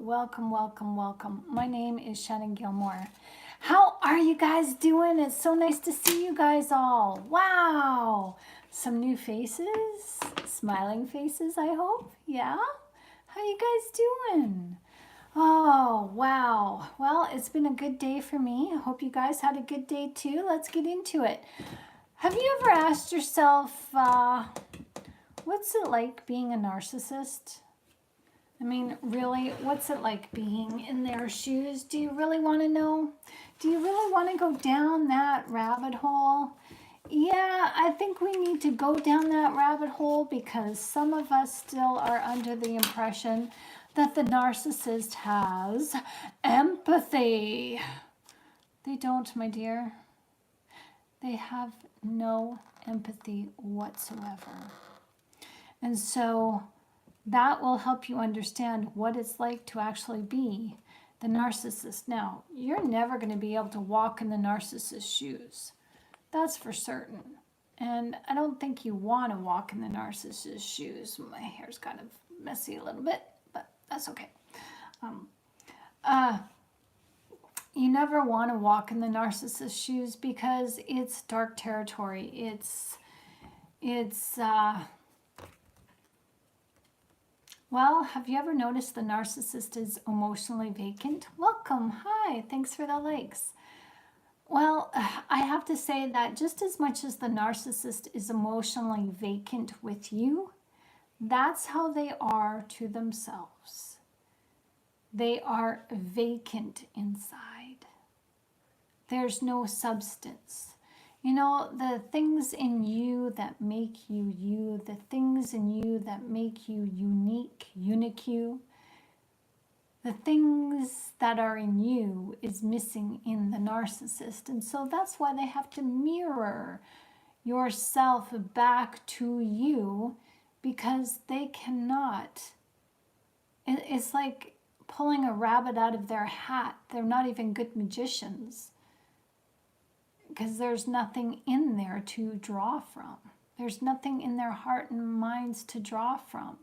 welcome, welcome, welcome. My name is Shannon Gilmore. How are you guys doing? It's so nice to see you guys all. Wow. Some new faces, smiling faces, I hope. Yeah? How you guys doing? Oh, wow. Well, it's been a good day for me. I hope you guys had a good day too. Let's get into it. Have you ever asked yourself, what's it like being a narcissist? I mean, really, what's it like being in their shoes? Do you really want to know? Do you really want to go down that rabbit hole? Yeah, I think we need to go down that rabbit hole because some of us still are under the impression that the narcissist has empathy. They don't, my dear. They have no empathy whatsoever. And so that will help you understand what it's like to actually be the narcissist. Now, you're never going to be able to walk in the narcissist's shoes. That's for certain. And I don't think you want to walk in the narcissist's shoes. My hair's kind of messy a little bit, but that's okay. You never want to walk in the narcissist's shoes because it's dark territory. Well, have you ever noticed the narcissist is emotionally vacant? Welcome. Hi. Thanks for the likes. Well, I have to say that just as much as the narcissist is emotionally vacant with you, that's how they are to themselves. They are vacant inside. There's no substance. You know, the things in you that make you you, the things in you that make you unique, unique, the things that are in you is missing in the narcissist. And so that's why they have to mirror yourself back to you because they cannot. It's like pulling a rabbit out of their hat. They're not even good magicians because there's nothing in there to draw from. There's nothing in their heart and minds to draw from.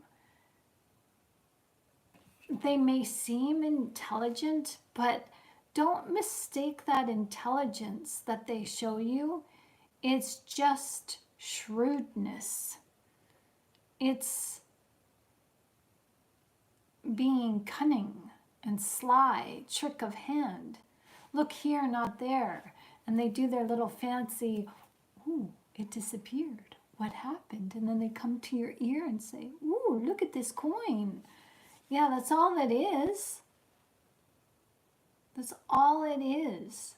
They may seem intelligent, but don't mistake that intelligence that they show you. It's just shrewdness. It's being cunning and sly, trick of hand. Look here, not there. And they do their little fancy, ooh, it disappeared. What happened? And then they come to your ear and say, ooh, look at this coin. Yeah, that's all it is. That's all it is.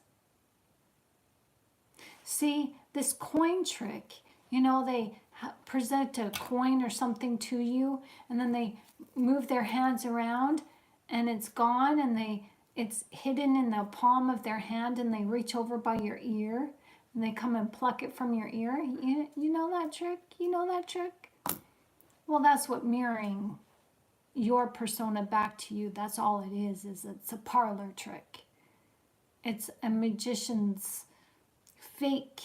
See, this coin trick, you know, they present a coin or something to you, and then they move their hands around, and it's gone, and it's hidden in the palm of their hand, and they reach over by your ear, and they come and pluck it from your ear. You know that trick? You know that trick? Well, that's what mirroring your persona back to you, that's all it is it's a parlor trick. It's a magician's fake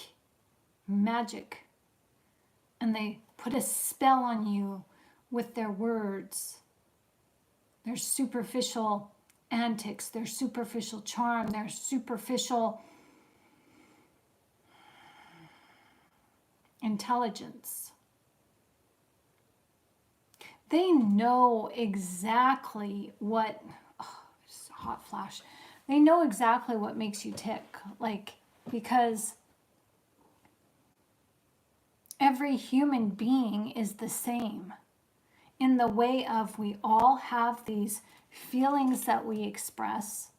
magic. And they put a spell on you with their words, their superficial antics, their superficial charm, their superficial intelligence. They know exactly what, it's a hot flash. They know exactly what makes you tick, because every human being is the same in the way of we all have these feelings that we express,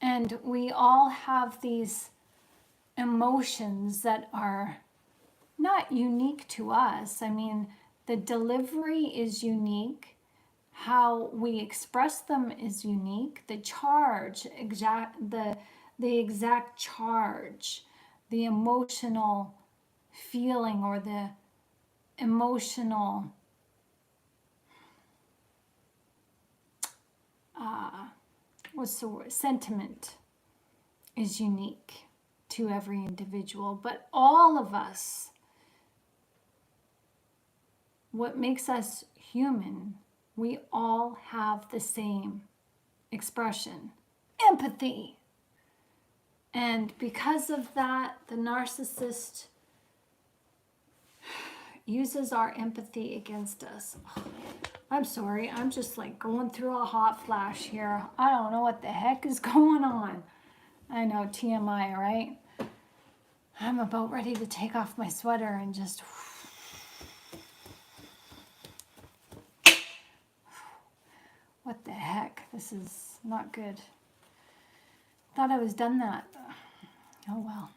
and we all have these emotions that are not unique to us. I mean, the delivery is unique. How we express them is unique. The charge, the exact charge, the emotional feeling or the emotional sentiment is unique to every individual. But all of us, what makes us human we all have the same expression, empathy. And because of that, the narcissist uses our empathy against us. I'm sorry, I'm just like going through a hot flash here. I don't know what the heck is going on. I know, TMI, right? I'm about ready to take off my sweater and just... What the heck? This is not good. Thought I was done that. Oh well.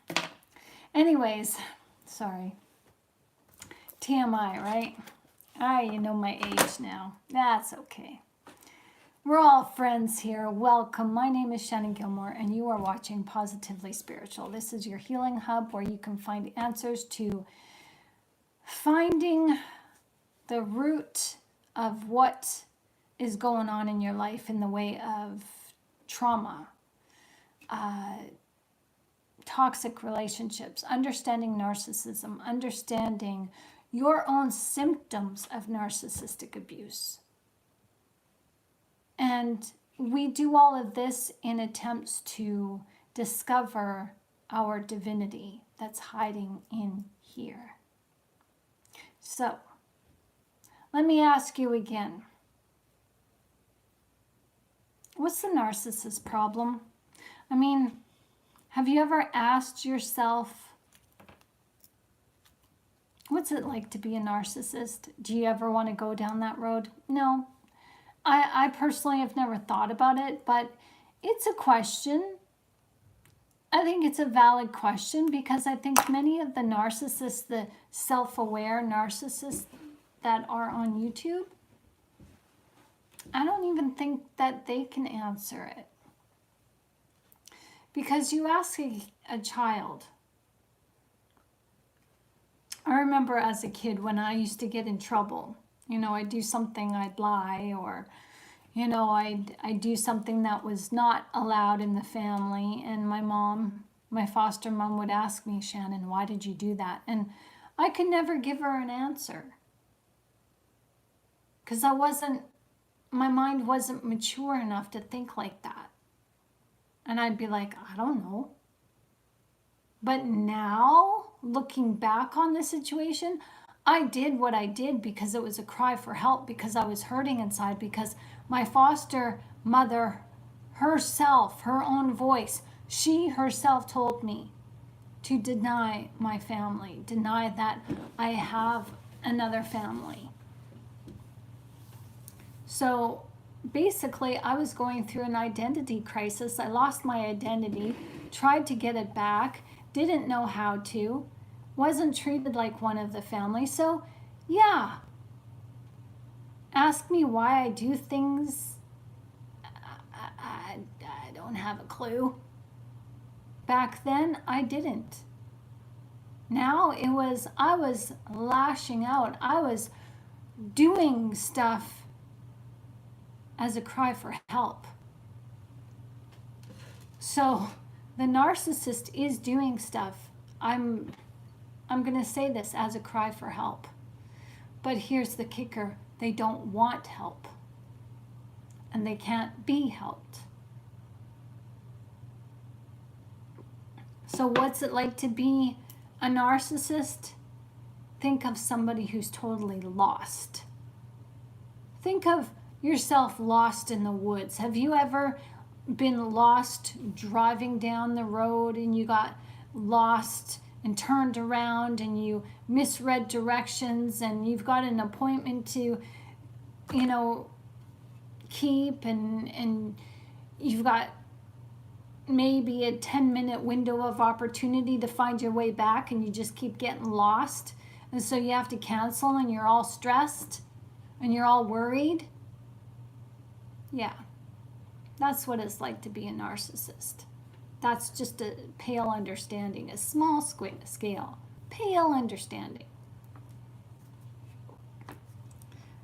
Anyways, sorry. TMI, right? You know my age now. That's okay. We're all friends here. Welcome. My name is Shannon Gilmore, and you are watching Positively Spiritual. This is your healing hub where you can find answers to finding the root of what is going on in your life in the way of trauma, toxic relationships, understanding narcissism, understanding your own symptoms of narcissistic abuse. And we do all of this in attempts to discover our divinity that's hiding in here. So, let me ask you again. What's the narcissist problem? I mean, have you ever asked yourself, what's it like to be a narcissist? Do you ever want to go down that road? No. I personally have never thought about it, but it's a question. I think it's a valid question because I think many of the narcissists, the self-aware narcissists that are on YouTube, I don't even think that they can answer it. Because you ask a child. I remember as a kid when I used to get in trouble. You know, I'd do something, I'd lie, or, you know, I'd do something that was not allowed in the family. And my mom, my foster mom would ask me, Shannon, why did you do that? And I could never give her an answer. Because my mind wasn't mature enough to think like that. And I'd be like, I don't know. But now, looking back on the situation, I did what I did because it was a cry for help, because I was hurting inside, because my foster mother herself, her own voice, she herself told me to deny my family, deny that I have another family. So basically, I was going through an identity crisis. I lost my identity, tried to get it back, didn't know how to, wasn't treated like one of the family. So, yeah, ask me why I do things. I don't have a clue. Back then, I didn't. Now I was lashing out. I was doing stuff as a cry for help. So the narcissist is doing stuff. I'm going to say this as a cry for help. But here's the kicker. They don't want help. And they can't be helped. So what's it like to be a narcissist? Think of somebody who's totally lost. Think of yourself lost in the woods. Have you ever been lost driving down the road and you got lost and turned around and you misread directions and you've got an appointment to, you know, keep and you've got maybe a 10-minute window of opportunity to find your way back and you just keep getting lost, and so you have to cancel and you're all stressed and you're all worried? Yeah, that's what it's like to be a narcissist. That's just a pale understanding, a small scale, pale understanding.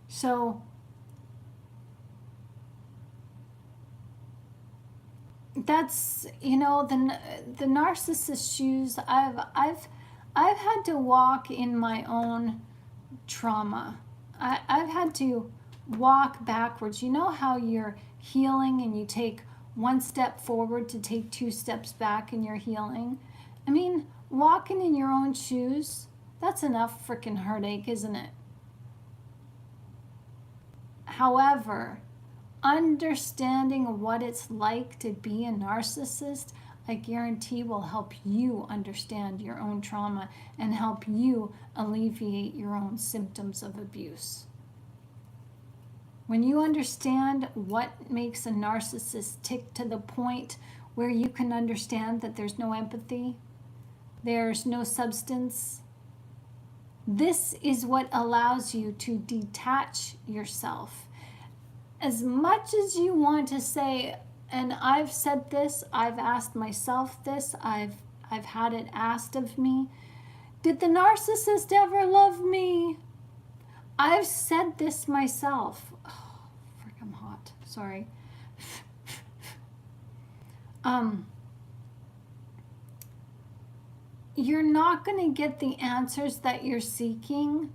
So that's, you know, the narcissist shoes. I've had to walk in my own trauma. I've had to walk backwards. You know how you're healing and you take one step forward to take 2 steps back in your healing? I mean, walking in your own shoes, that's enough freaking heartache, isn't it? However, understanding what it's like to be a narcissist, I guarantee will help you understand your own trauma and help you alleviate your own symptoms of abuse. When you understand what makes a narcissist tick to the point where you can understand that there's no empathy, there's no substance, this is what allows you to detach yourself. As much as you want to say, and I've said this, I've asked myself this, I've had it asked of me, did the narcissist ever love me? I've said this myself. Oh, frick, I'm hot. Sorry. You're not going to get the answers that you're seeking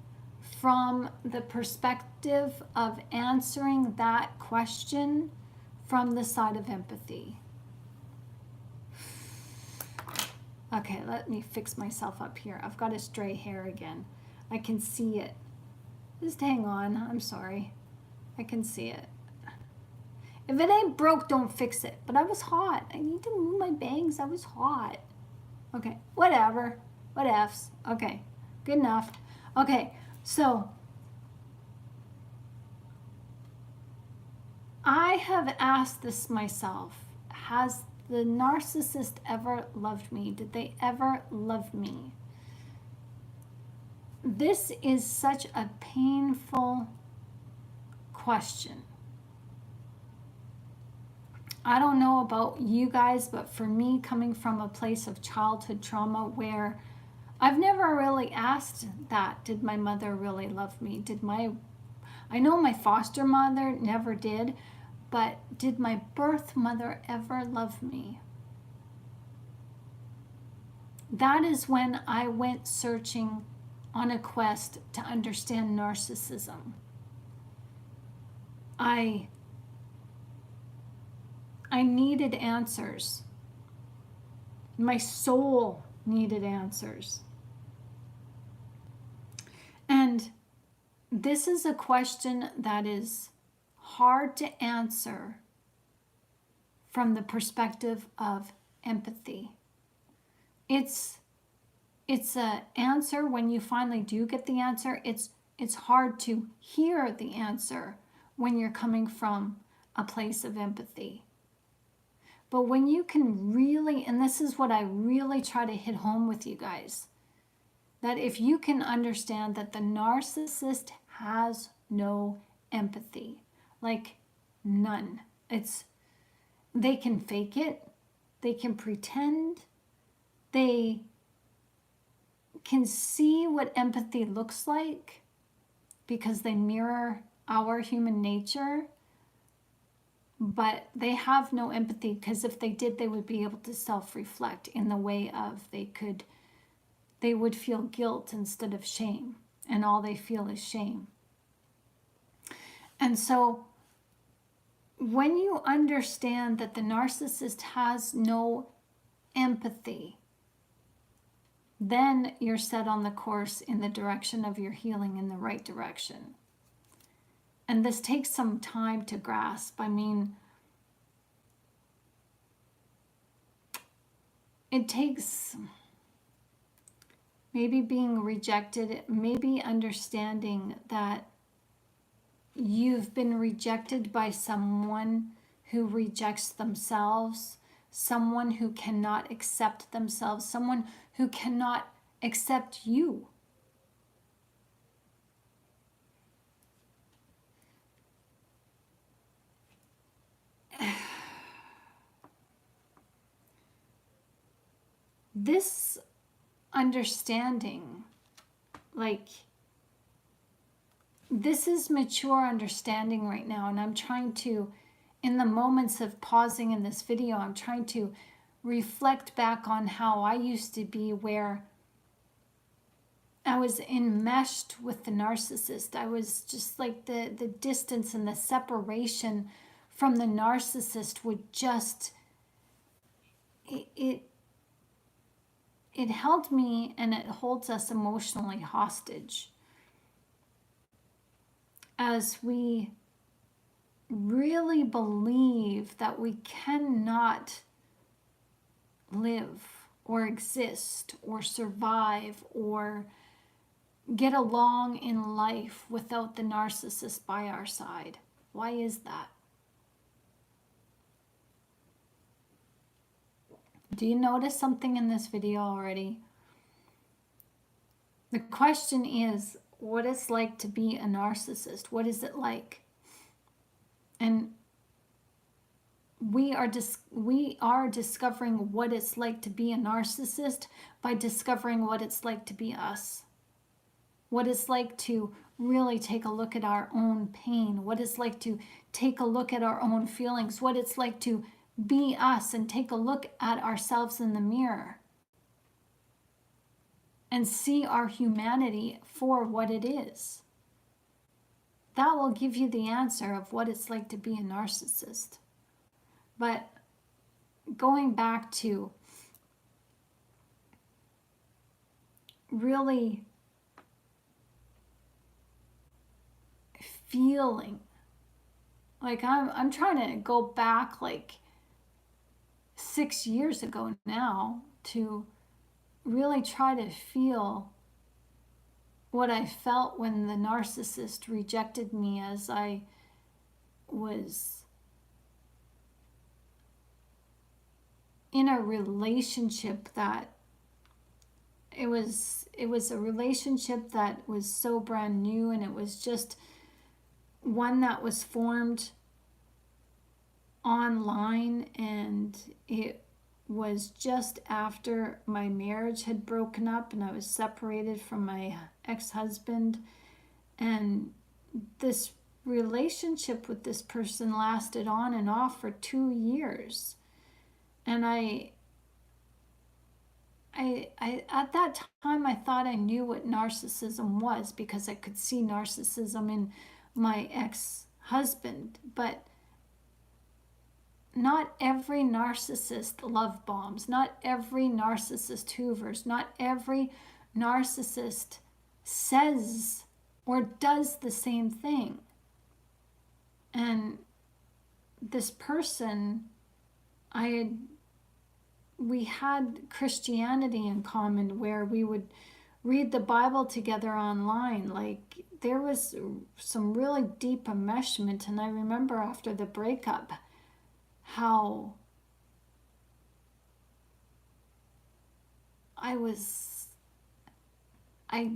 from the perspective of answering that question from the side of empathy. Okay, let me fix myself up here. I've got a stray hair again. I can see it. Just hang on. I'm sorry. I can see it. If it ain't broke, don't fix it. But I was hot. I need to move my bangs. I was hot. Okay, whatever. What F's? Okay, good enough. Okay, so I have asked this myself. Has the narcissist ever loved me? Did they ever love me? This is such a painful question. I don't know about you guys, but for me, coming from a place of childhood trauma where I've never really asked that, did my mother really love me? I know my foster mother never did, but did my birth mother ever love me? That is when I went searching on a quest to understand narcissism. I needed answers. My soul needed answers. And this is a question that is hard to answer from the perspective of empathy. It's an answer when you finally do get the answer. It's hard to hear the answer when you're coming from a place of empathy. But when you can really, and this is what I really try to hit home with you guys, that if you can understand that the narcissist has no empathy, like none. They can fake it, they can pretend, they can see what empathy looks like because they mirror our human nature. But they have no empathy because if they did, they would be able to self-reflect in the way of they would feel guilt instead of shame, and all they feel is shame. And so when you understand that the narcissist has no empathy, then you're set on the course in the direction of your healing, in the right direction. And this takes some time to grasp. I mean, it takes maybe being rejected, maybe understanding that you've been rejected by someone who rejects themselves, someone who cannot accept themselves, someone who cannot accept you. This understanding, this is mature understanding right now, and I'm trying to, in the moments of pausing in this video, I'm trying to reflect back on how I used to be, where I was enmeshed with the narcissist. I was just like the distance and the separation from the narcissist would just, it held me, and it holds us emotionally hostage as we really believe that we cannot live or exist or survive or get along in life without the narcissist by our side. Why is that? Do you notice something in this video already? The question is what it's like to be a narcissist. What is it like? And we are discovering what it's like to be a narcissist by discovering what it's like to be us. What it's like to really take a look at our own pain. What it's like to take a look at our own feelings. What it's like to be us and take a look at ourselves in the mirror and see our humanity for what it is. That will give you the answer of what it's like to be a narcissist. But going back to really feeling, like I'm trying to go back like 6 years ago now to really try to feel what I felt when the narcissist rejected me as I was in a relationship that it was a relationship that was so brand new, and it was just one that was formed online, and it was just after my marriage had broken up and I was separated from my ex-husband. And this relationship with this person lasted on and off for 2 years. And I at that time I thought I knew what narcissism was because I could see narcissism in my ex-husband. But not every narcissist love bombs. Not every narcissist hoovers. Not every narcissist says or does the same thing. And this person, we had Christianity in common where we would read the Bible together online. Like, there was some really deep enmeshment. And I remember after the breakup how I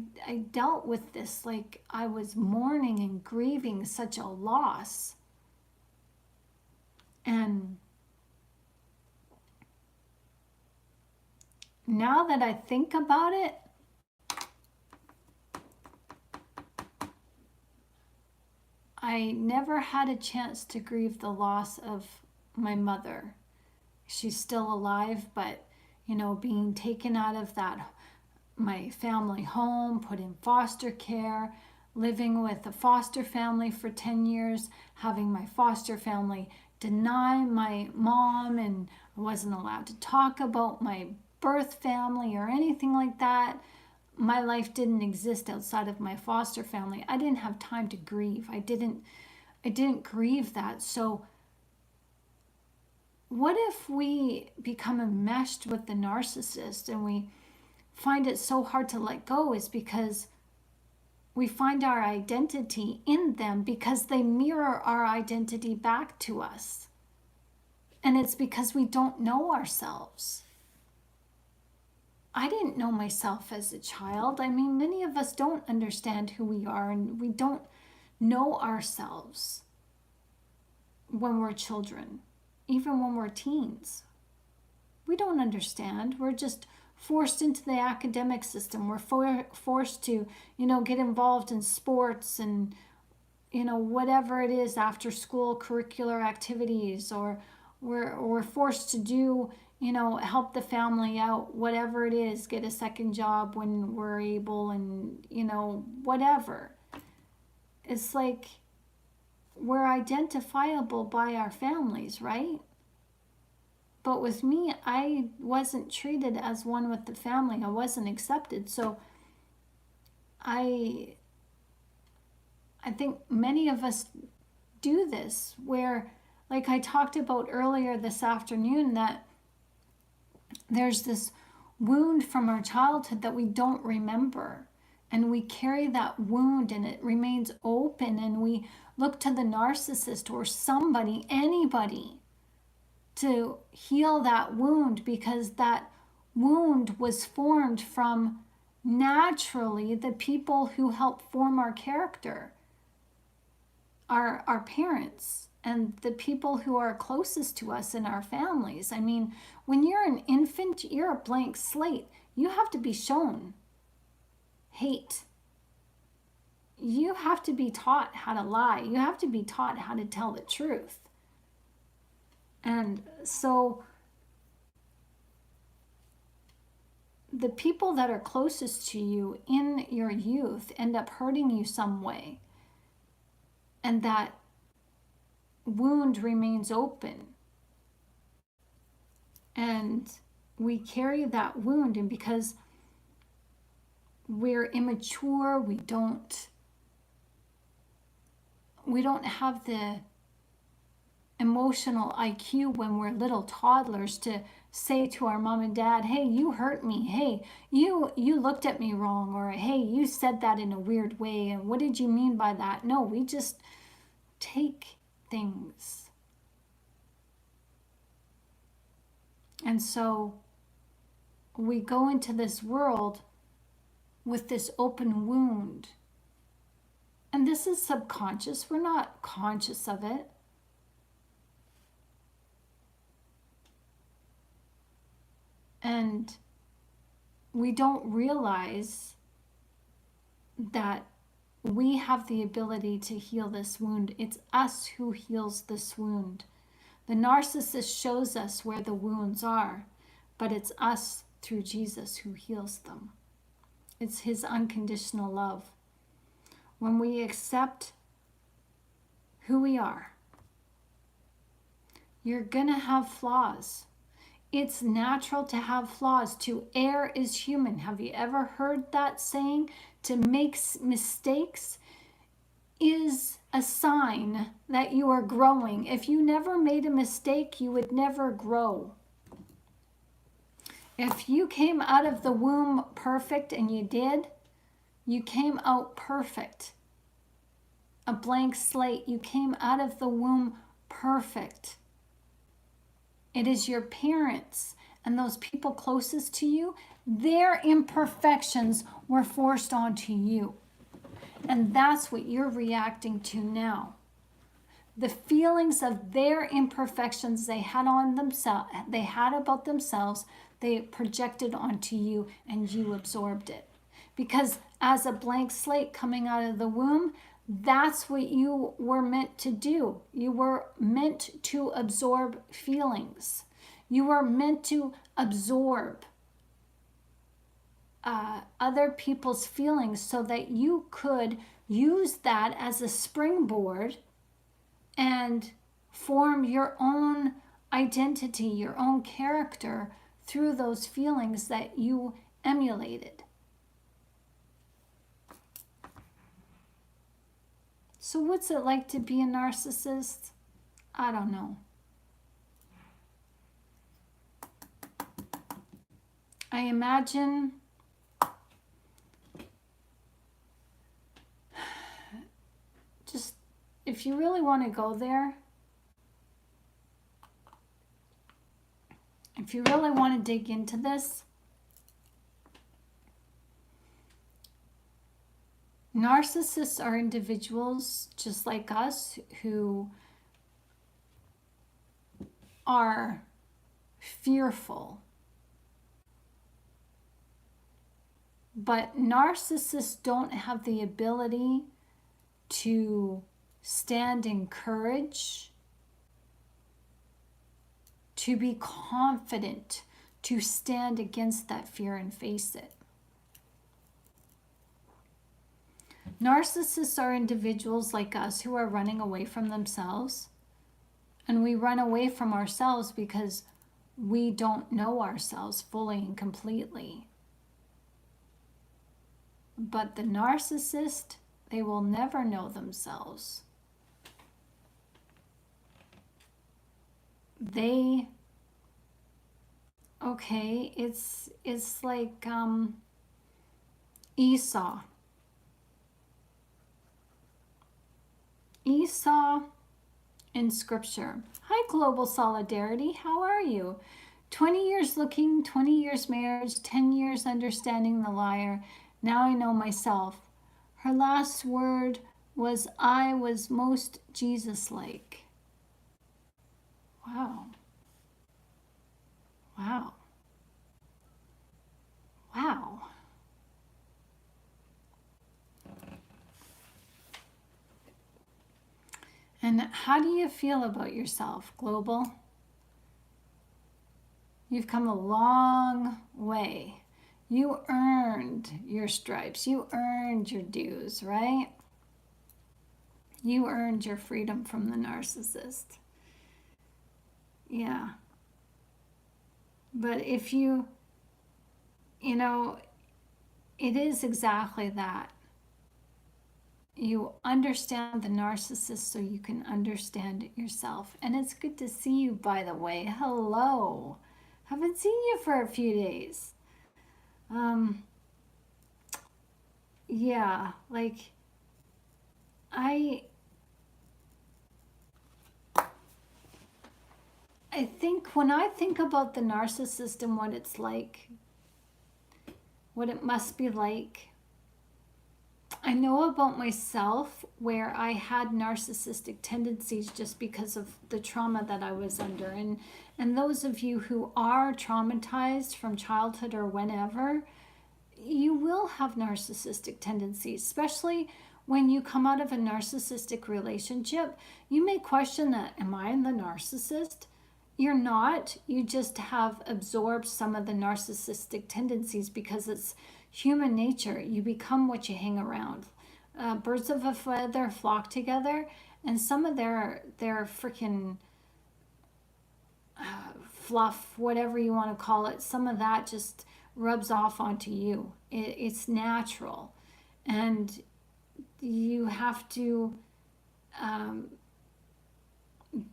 dealt with this, like I was mourning and grieving such a loss. And now that I think about it, I never had a chance to grieve the loss of my mother. She's still alive, but being taken out of my family home, put in foster care, living with a foster family for 10 years, having my foster family deny my mom, and I wasn't allowed to talk about my birth family or anything like that. My life didn't exist outside of my foster family. I didn't have time to grieve. I didn't grieve that. So what if we become enmeshed with the narcissist and we find it so hard to let go is because we find our identity in them because they mirror our identity back to us. And it's because we don't know ourselves. I didn't know myself as a child. I mean, many of us don't understand who we are, and we don't know ourselves when we're children. Even when we're teens, we don't understand. We're just forced into the academic system. We're forced to, get involved in sports and, whatever it is, after school curricular activities, or we're forced to do, help the family out, whatever it is, get a second job when we're able, and, whatever. It's like we're identifiable by our families, right? But with me, I wasn't treated as one with the family. I wasn't accepted. So I think many of us do this, where, like I talked about earlier this afternoon, that there's this wound from our childhood that we don't remember. And we carry that wound and it remains open, and we look to the narcissist or somebody, anybody, to heal that wound, because that wound was formed from naturally the people who helped form our character, our parents, and the people who are closest to us in our families. I mean, when you're an infant, you're a blank slate. You have to be shown hate. You have to be taught how to lie. You have to be taught how to tell the truth. And so the people that are closest to you in your youth end up hurting you some way. And that wound remains open. And we carry that wound, and because we're immature, we don't have the emotional IQ when we're little toddlers to say to our mom and dad, hey, you hurt me. Hey, you looked at me wrong. Or, hey, you said that in a weird way. And what did you mean by that? No, we just take things. And so we go into this world with this open wound. And this is subconscious. We're not conscious of it. And we don't realize that we have the ability to heal this wound. It's us who heals this wound. The narcissist shows us where the wounds are, but it's us through Jesus who heals them. It's his unconditional love. When we accept who we are, you're gonna have flaws. It's natural to have flaws. To err is human. Have you ever heard that saying? To make mistakes is a sign that you are growing. If you never made a mistake, you would never grow. If you came out of the womb perfect, and you did, you came out perfect. A blank slate. You came out of the womb perfect. It is your parents and those people closest to you, their imperfections were forced onto you. And that's what you're reacting to now. The feelings of their imperfections they had on themselves, they had about themselves, they projected onto you, and you absorbed it. Because as a blank slate coming out of the womb, that's what you were meant to do. You were meant to absorb feelings. You were meant to absorb other people's feelings so that you could use that as a springboard and form your own identity, your own character through those feelings that you emulated. So what's it like to be a narcissist? I don't know. I imagine just, if you really want to go there, if you really want to dig into this, narcissists are individuals just like us who are fearful. But narcissists don't have the ability to stand in courage, to be confident, to stand against that fear and face it. Narcissists are individuals like us who are running away from themselves. And we run away from ourselves because we don't know ourselves fully and completely. But the narcissist, they will never know themselves. It's like Esau. Esau in scripture. Hi, Global Solidarity. How are you? 20 years looking, 20 years marriage, 10 years understanding the liar. Now I know myself. Her last word was, I was most Jesus-like. Wow. Wow. Wow. And how do you feel about yourself, Global? You've come a long way. You earned your stripes. You earned your dues, right? You earned your freedom from the narcissist. Yeah. But if you know, it is exactly that. You understand the narcissist so you can understand yourself. And it's good to see you, by the way. Hello. Haven't seen you for a few days. Yeah, like I think when I think about the narcissist and what it's like, what it must be like, I know about myself where I had narcissistic tendencies just because of the trauma that I was under. And those of you who are traumatized from childhood or whenever, you will have narcissistic tendencies, especially when you come out of a narcissistic relationship. You may question that, am I the narcissist? You're not. You just have absorbed some of the narcissistic tendencies because it's human nature. You become what you hang around. Birds of a feather flock together, and some of their freaking fluff, whatever you want to call it, some of that just rubs off onto you. It's natural, and you have to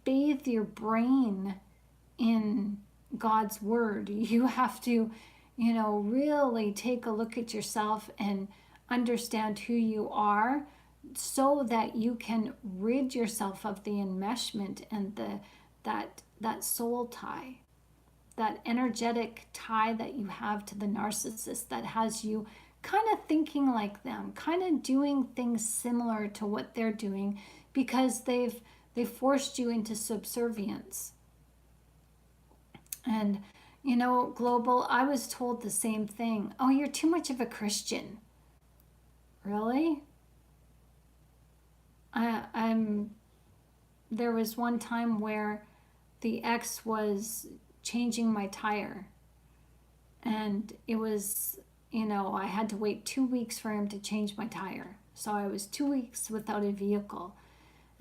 bathe your brain in God's word. You have to, really take a look at yourself and understand who you are so that you can rid yourself of the enmeshment and that soul tie, that energetic tie that you have to the narcissist that has you kind of thinking like them, kind of doing things similar to what they're doing because they've forced you into subservience. And Global, I was told the same thing. Oh, you're too much of a Christian. Really? There was one time where the ex was changing my tire, and it was, I had to wait 2 weeks for him to change my tire. So I was 2 weeks without a vehicle.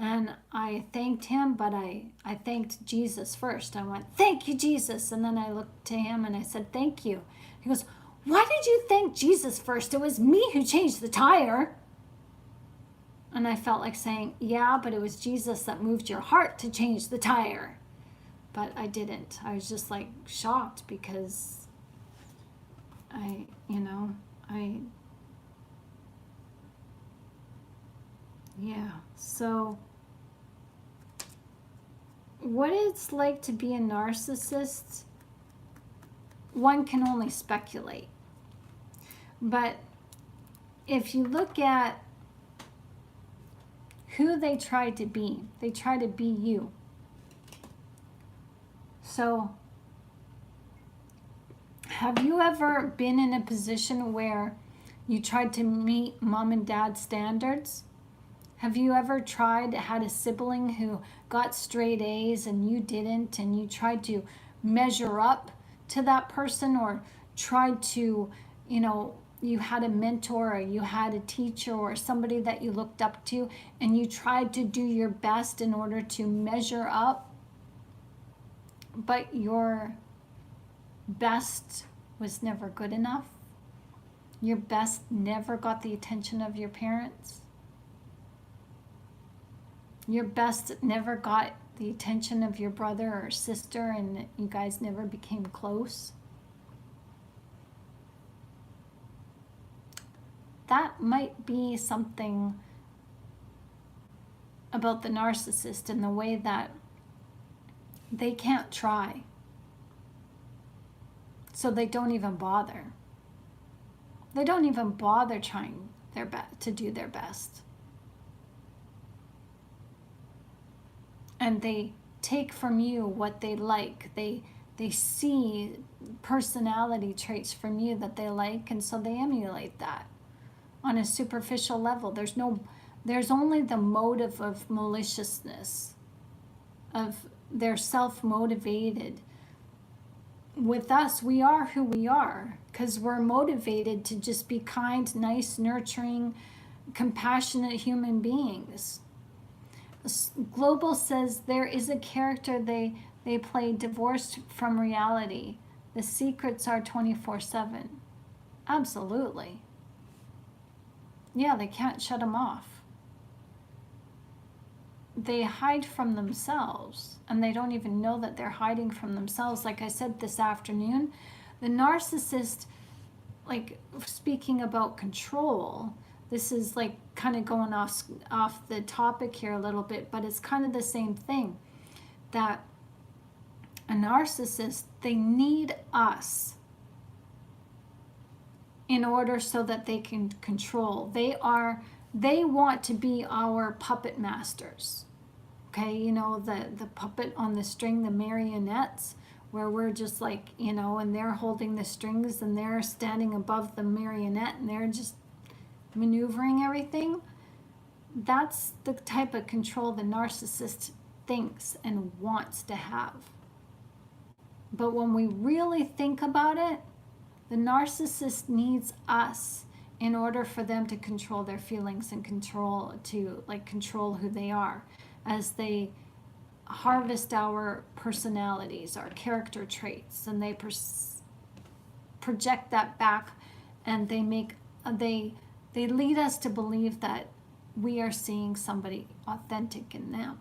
And I thanked him, but I thanked Jesus first. I went, thank you, Jesus. And then I looked to him and I said, thank you. He goes, why did you thank Jesus first? It was me who changed the tire. And I felt like saying, yeah, but it was Jesus that moved your heart to change the tire. But I didn't. I was just like shocked because yeah. So what it's like to be a narcissist, one can only speculate. But if you look at who they try to be you. So have you ever been in a position where you tried to meet mom and dad's standards? Have you ever had a sibling who got straight A's and you didn't, and you tried to measure up to that person, or tried to, you had a mentor, or you had a teacher or somebody that you looked up to, and you tried to do your best in order to measure up, but your best was never good enough? Your best never got the attention of your parents? Your best never got the attention of your brother or sister, and you guys never became close? That might be something about the narcissist, in the way that they can't try. So they don't even bother. They don't even bother trying their best to do their best. And they take from you what they like. They see personality traits from you that they like, and so they emulate that on a superficial level. There's only the motive of maliciousness, of they're self-motivated. With us, we are who we are because we're motivated to just be kind, nice, nurturing, compassionate human beings. Global says there is a character they play divorced from reality. The secrets are 24/7. Absolutely. Yeah, they can't shut them off. They hide from themselves, and they don't even know that they're hiding from themselves. Like I said this afternoon, the narcissist, like, speaking about control, this is like kind of going off the topic here a little bit, but it's kind of the same thing. That a narcissist, they need us in order so that they can control. They want to be our puppet masters. Okay, the puppet on the string, the marionettes, where we're just like, and they're holding the strings and they're standing above the marionette and they're just maneuvering everything. That's the type of control the narcissist thinks and wants to have. But when we really think about it, the narcissist needs us in order for them to control their feelings and control who they are, as they harvest our personalities, our character traits, and they project that back, and they lead us to believe that we are seeing somebody authentic in them.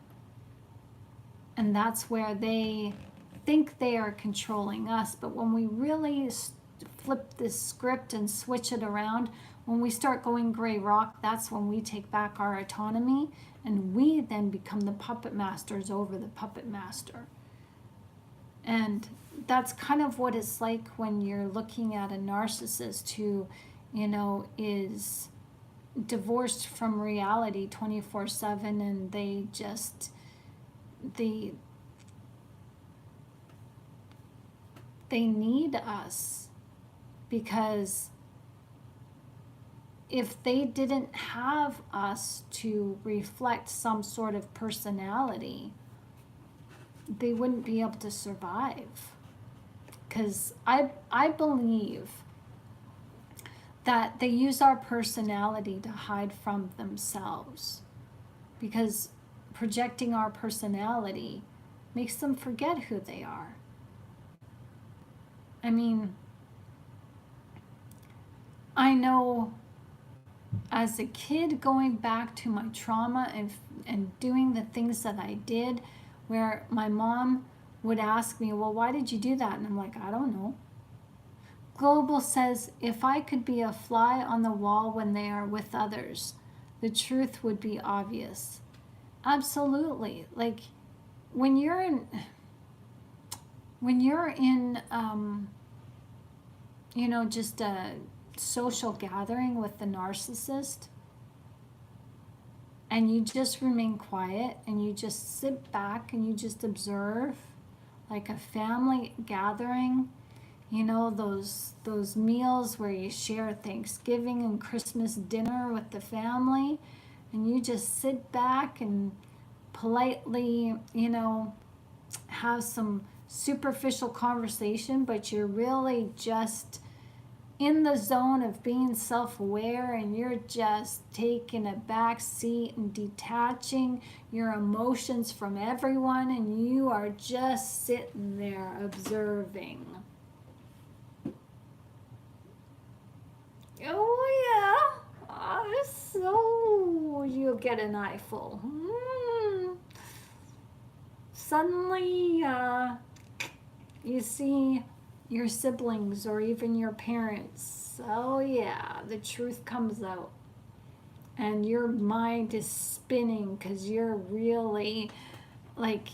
And that's where they think they are controlling us. But when we really flip this script and switch it around, when we start going gray rock, that's when we take back our autonomy, and we then become the puppet masters over the puppet master. And that's kind of what it's like when you're looking at a narcissist who, is divorced from reality 24/7, and they need us, because if they didn't have us to reflect some sort of personality, they wouldn't be able to survive. Because I believe that they use our personality to hide from themselves, because projecting our personality makes them forget who they are. I mean, I know as a kid, going back to my trauma and doing the things that I did, where my mom would ask me, well, why did you do that? And I'm like, I don't know. Global says, if I could be a fly on the wall when they are with others, the truth would be obvious. Absolutely. Like, when you're in just a social gathering with the narcissist, and you just remain quiet and you just sit back and you just observe, like a family gathering, those meals where you share Thanksgiving and Christmas dinner with the family, and you just sit back and politely, you know, have some superficial conversation, but you're really just in the zone of being self-aware, and you're just taking a back seat and detaching your emotions from everyone, and you are just sitting there observing. Oh yeah, so you'll get an eyeful. Suddenly you see your siblings or even your parents. Oh yeah, the truth comes out. And your mind is spinning because you're really like,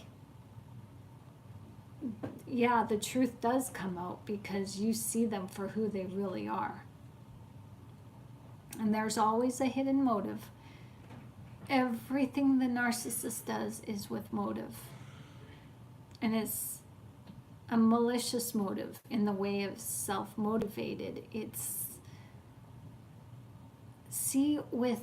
yeah, the truth does come out because you see them for who they really are. And there's always a hidden motive. Everything the narcissist does is with motive. And it's a malicious motive in the way of self-motivated. It's, see, with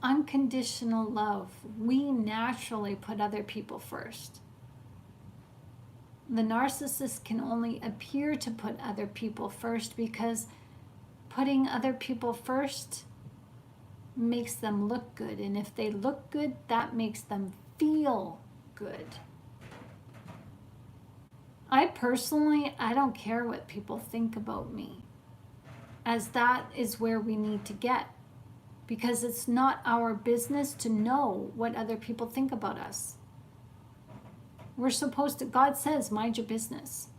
unconditional love, we naturally put other people first. The narcissist can only appear to put other people first because putting other people first makes them look good. And if they look good, that makes them feel good. I personally don't care what people think about me, as that is where we need to get, because it's not our business to know what other people think about us. We're supposed to, God says, mind your business.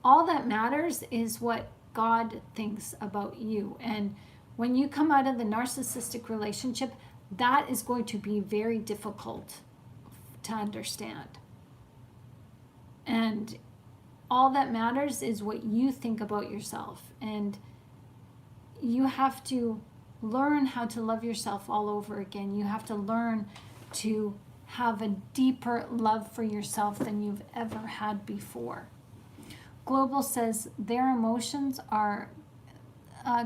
All that matters is what God thinks about you. And when you come out of the narcissistic relationship, that is going to be very difficult to understand. And all that matters is what you think about yourself. And you have to learn how to love yourself all over again. You have to learn to have a deeper love for yourself than you've ever had before. Global says their emotions are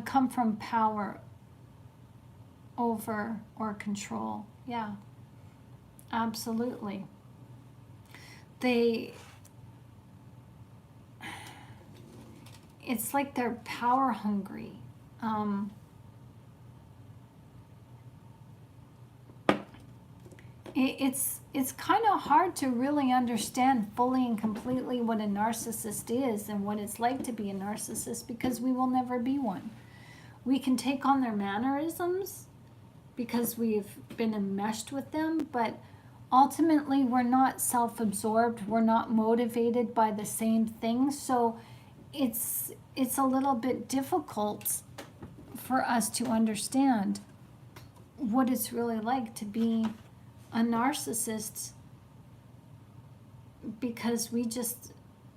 come from power over or control. Yeah, absolutely. It's like they're power hungry. It's kind of hard to really understand fully and completely what a narcissist is and what it's like to be a narcissist, because we will never be one. We can take on their mannerisms because we've been enmeshed with them, but ultimately we're not self-absorbed. We're not motivated by the same things. So it's a little bit difficult for us to understand what it's really like to be a narcissist, because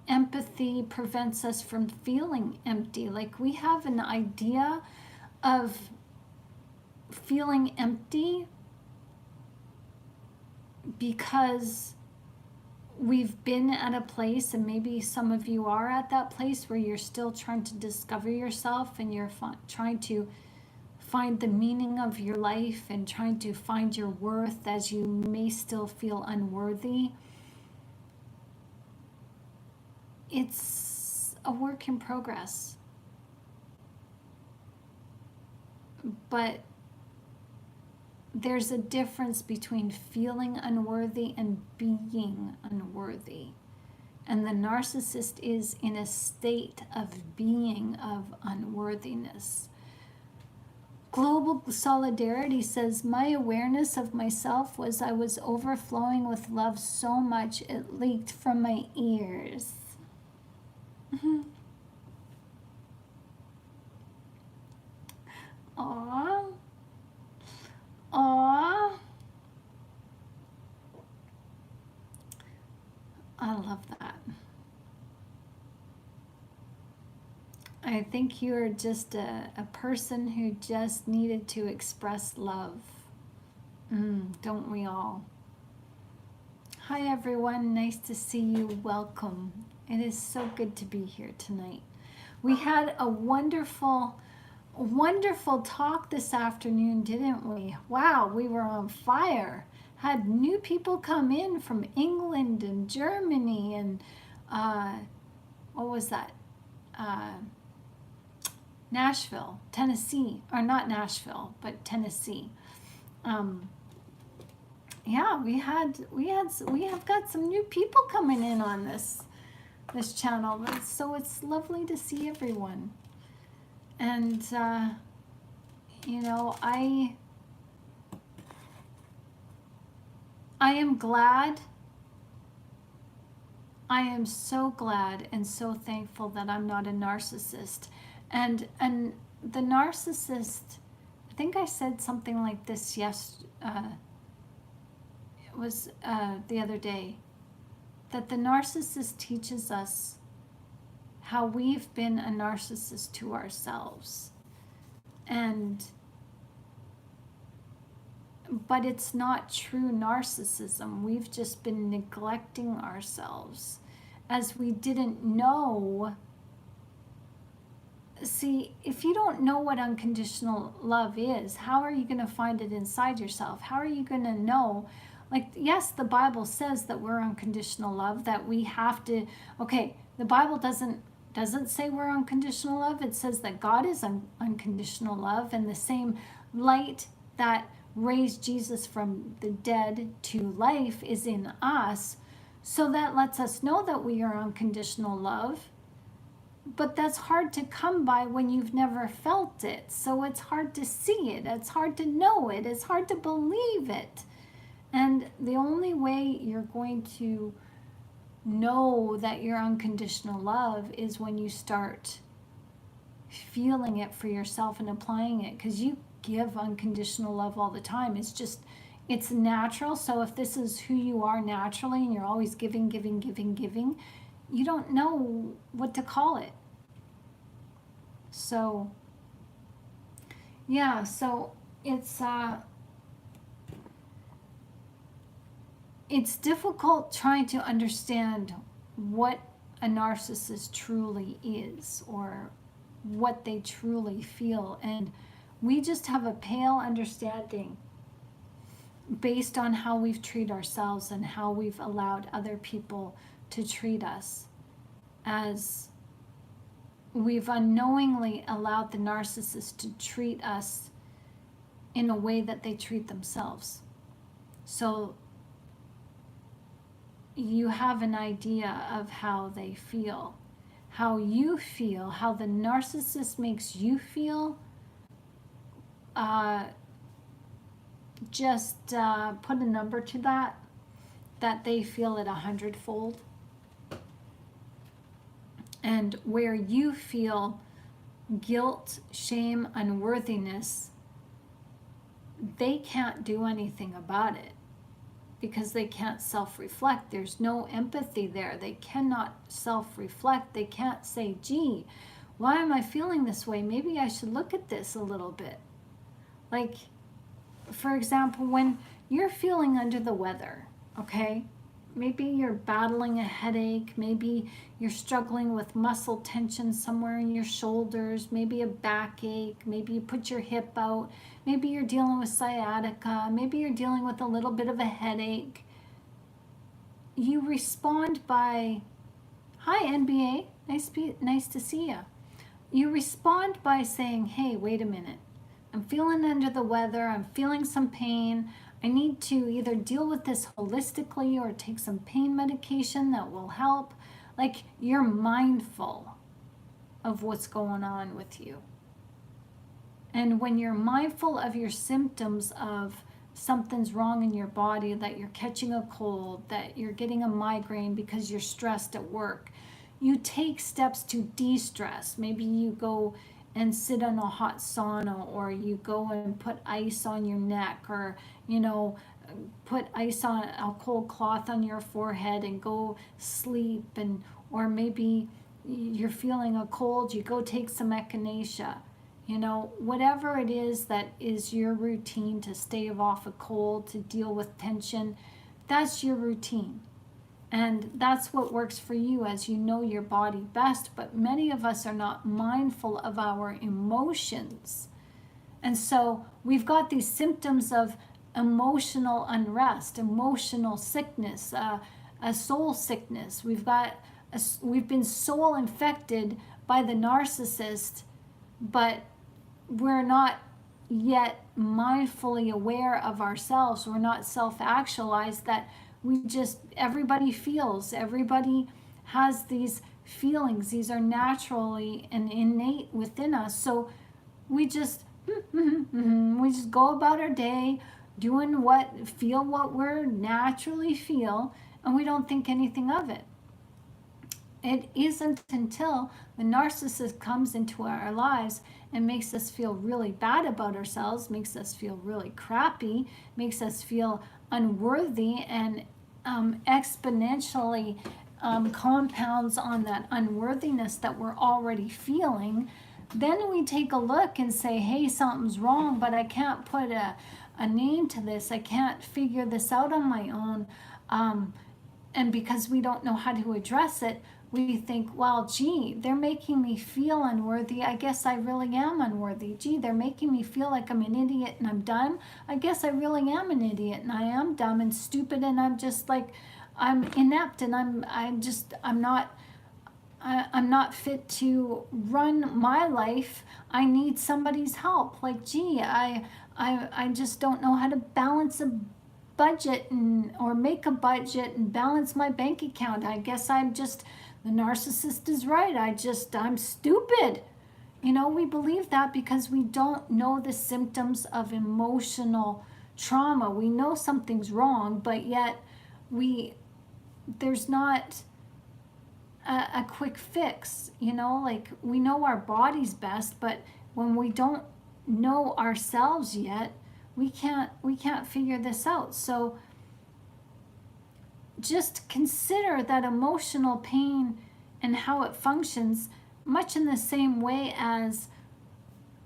empathy prevents us from feeling empty. Like, we have an idea of feeling empty because we've been at a place, and maybe some of you are at that place where you're still trying to discover yourself, and you're trying to find the meaning of your life and trying to find your worth, as you may still feel unworthy. It's a work in progress. But there's a difference between feeling unworthy and being unworthy. And the narcissist is in a state of being of unworthiness. Global Solidarity says, my awareness of myself was I was overflowing with love so much it leaked from my ears. Aww. Aww. I love that. I think you're just a person who just needed to express love. Don't we all? Hi everyone, nice to see you. Welcome. It is so good to be here tonight. We had a wonderful wonderful talk this afternoon, didn't we? Wow, we were on fire. Had new people come in from England and Germany and what was that? Nashville, Tennessee, or not Nashville, but Tennessee. Yeah, we have got some new people coming in on this channel. So it's lovely to see everyone. And you know, I am glad. I am so glad and so thankful that I'm not a narcissist. And the narcissist, I think I said something like this the other day, that the narcissist teaches us how we've been a narcissist to ourselves. But it's not true narcissism. We've just been neglecting ourselves as we didn't know. See, if you don't know what unconditional love is, how are you going to find it inside yourself? How are you going to know? Like, yes, the Bible says that we're unconditional love, that we have to, okay, the Bible doesn't say we're unconditional love. It says that God is unconditional love, and the same light that raised Jesus from the dead to life is in us. So that lets us know that we are unconditional love. But that's hard to come by when you've never felt it. So it's hard to see it. It's hard to know it. It's hard to believe it. And the only way you're going to know that you're unconditional love is when you start feeling it for yourself and applying it, because you give unconditional love all the time. It's natural. So if this is who you are naturally and you're always giving, you don't know what to call it. So yeah, so it's difficult trying to understand what a narcissist truly is or what they truly feel. And we just have a pale understanding based on how we've treated ourselves and how we've allowed other people to treat us, as we've unknowingly allowed the narcissist to treat us in a way that they treat themselves. So you have an idea of how they feel, how you feel, how the narcissist makes you feel. Just put a number to that they feel it 100-fold. And where you feel guilt, shame, unworthiness, they can't do anything about it because they can't self-reflect. There's no empathy there. They cannot self-reflect. They can't say, gee, why am I feeling this way? Maybe I should look at this a little bit. Like, for example, when you're feeling under the weather, okay? Maybe you're battling a headache. Maybe you're struggling with muscle tension somewhere in your shoulders. Maybe a backache. Maybe you put your hip out. Maybe you're dealing with sciatica. Maybe you're dealing with a little bit of a headache. You respond by, hi, NBA. Nice to see you. You respond by saying, hey, wait a minute. I'm feeling under the weather. I'm feeling some pain. I need to either deal with this holistically or take some pain medication that will help. Like, you're mindful of what's going on with you. And when you're mindful of your symptoms of something's wrong in your body, that you're catching a cold, that you're getting a migraine because you're stressed at work, you take steps to de-stress. Maybe you go and sit in a hot sauna, or you go and put ice on your neck, or, you know, put ice on a cold cloth on your forehead and go sleep. And or maybe you're feeling a cold, you go take some echinacea. You know, whatever it is that is your routine to stave off a cold, to deal with tension, that's your routine. And that's what works for you as you know your body best. But many of us are not mindful of our emotions. And so we've got these symptoms of emotional unrest, emotional sickness, a soul sickness. We've been soul infected by the narcissist, but we're not yet mindfully aware of ourselves. We're not self-actualized, that everybody feels, everybody has these feelings. These are naturally and innate within us. So we just go about our day doing what we're naturally feel, and we don't think anything of it. It isn't until the narcissist comes into our lives and makes us feel really bad about ourselves, makes us feel really crappy, makes us feel unworthy, and exponentially compounds on that unworthiness that we're already feeling. Then we take a look and say, hey, something's wrong, but I can't put a name to this. I can't figure this out on my own. And because we don't know how to address it, we think, well, gee, they're making me feel unworthy. I guess I really am unworthy. Gee, they're making me feel like I'm an idiot and I'm dumb. I guess I really am an idiot and I am dumb and stupid, and I'm just like, I'm inept, and I'm not fit to run my life. I need somebody's help. Like, gee, I just don't know how to balance a budget or make a budget and balance my bank account. I guess the narcissist is right. I'm stupid. We believe that because we don't know the symptoms of emotional trauma. We know something's wrong, but yet there's not a quick fix. Like, we know our bodies best, but when we don't know ourselves yet, we can't figure this out. So just consider that emotional pain and how it functions much in the same way as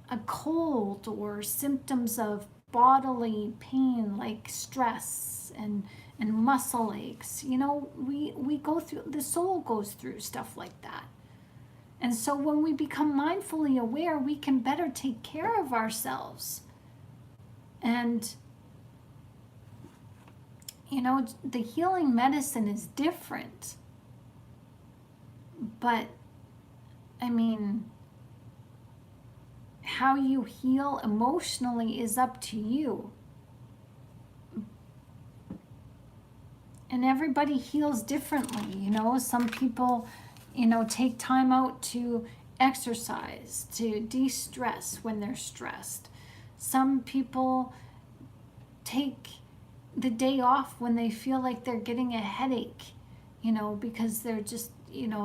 a cold or symptoms of bodily pain like stress and muscle aches. We go through, the soul goes through stuff like that. And so when we become mindfully aware, we can better take care of ourselves. And the healing medicine is different, but how you heal emotionally is up to you. And everybody heals differently. Some people, take time out to exercise, to de-stress when they're stressed. Some people take the day off when they feel like they're getting a headache, because they're just,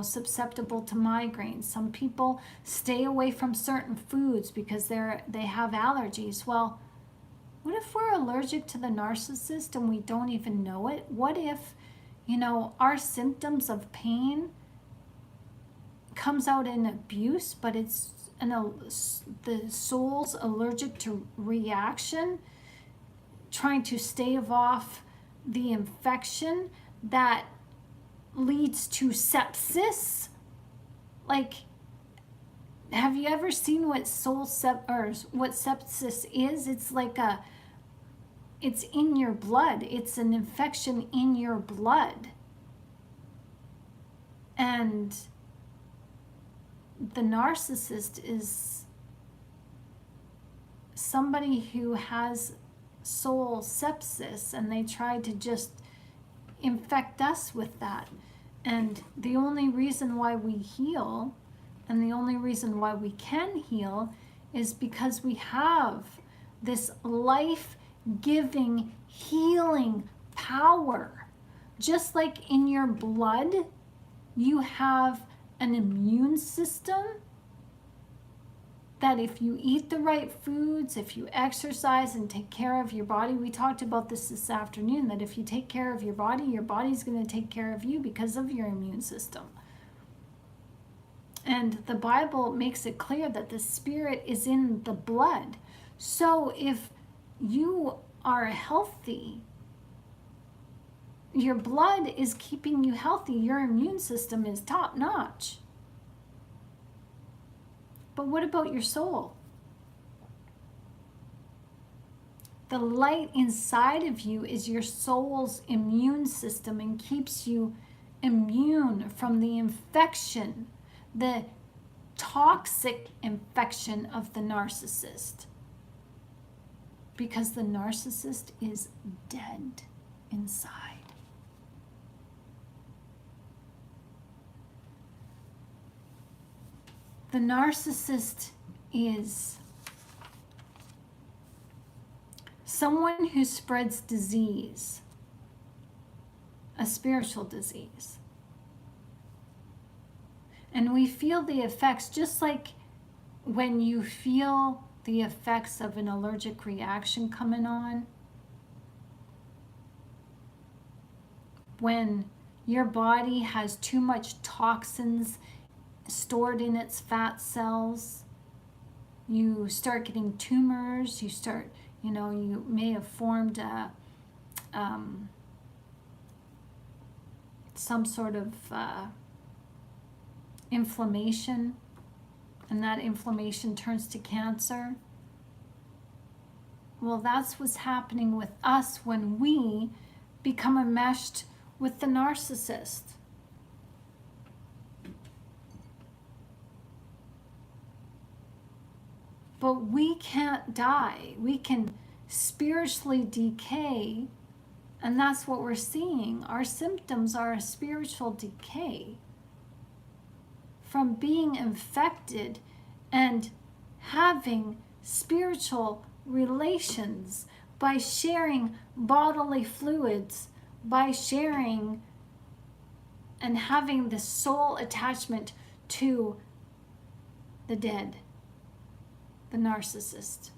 susceptible to migraines. Some people stay away from certain foods because they have allergies. Well, what if we're allergic to the narcissist and we don't even know it? What if, our symptoms of pain comes out in abuse, but it's the soul's allergic to reaction, trying to stave off the infection that leads to sepsis? Like, have you ever seen what what sepsis is? It's like it's in your blood. It's an infection in your blood. And the narcissist is somebody who has soul sepsis, and they try to just infect us with that. And the only reason why we heal, and the only reason why we can heal, is because we have this life-giving, healing power. Just like in your blood, you have an immune system that if you eat the right foods, if you exercise and take care of your body, we talked about this afternoon, that if you take care of your body's going to take care of you because of your immune system. And the Bible makes it clear that the spirit is in the blood. So if you are healthy, Your blood is keeping you healthy. Your immune system is top notch. But what about your soul? The light inside of you is your soul's immune system and keeps you immune from the infection, the toxic infection of the narcissist. Because the narcissist is dead inside. The narcissist is someone who spreads disease, a spiritual disease. And we feel the effects just like when you feel the effects of an allergic reaction coming on. When your body has too much toxins stored in its fat cells, you start getting tumors, you start, you may have formed some sort of inflammation, and that inflammation turns to cancer. Well, that's what's happening with us when we become enmeshed with the narcissist. But we can't die. We can spiritually decay, and that's what we're seeing. Our symptoms are a spiritual decay from being infected and having spiritual relations by sharing bodily fluids, by sharing and having the soul attachment to the dead, the narcissist,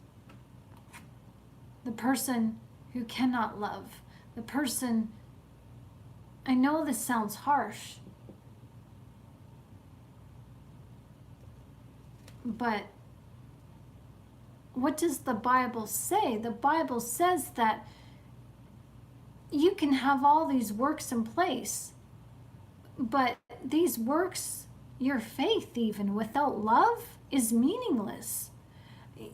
the person who cannot love, the person, I know this sounds harsh, but what does the Bible say? The Bible says that you can have all these works in place, but these works, your faith even, without love is meaningless.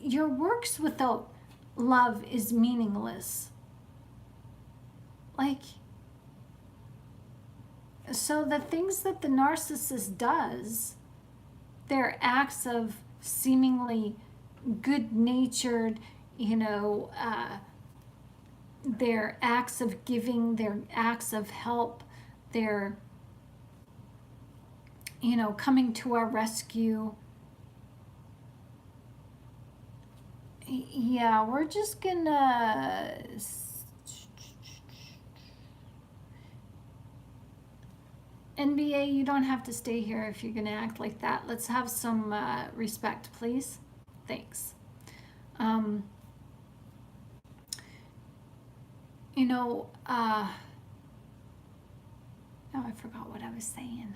Your works without love is meaningless. So the things that the narcissist does, they're acts of seemingly good-natured, they're acts of giving, they're acts of help, they're, coming to our rescue. Yeah, we're just gonna... NBA, you don't have to stay here if you're gonna act like that. Let's have some respect, please. Thanks. Now I forgot what I was saying.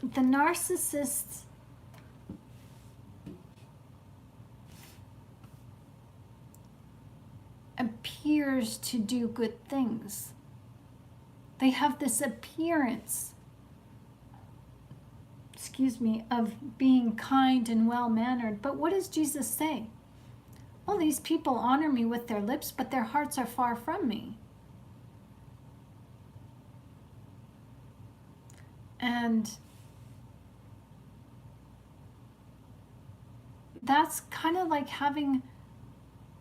The narcissist appears to do good things. They have this appearance, of being kind and well-mannered. But what does Jesus say? Well, these people honor me with their lips, but their hearts are far from me. And that's kind of like having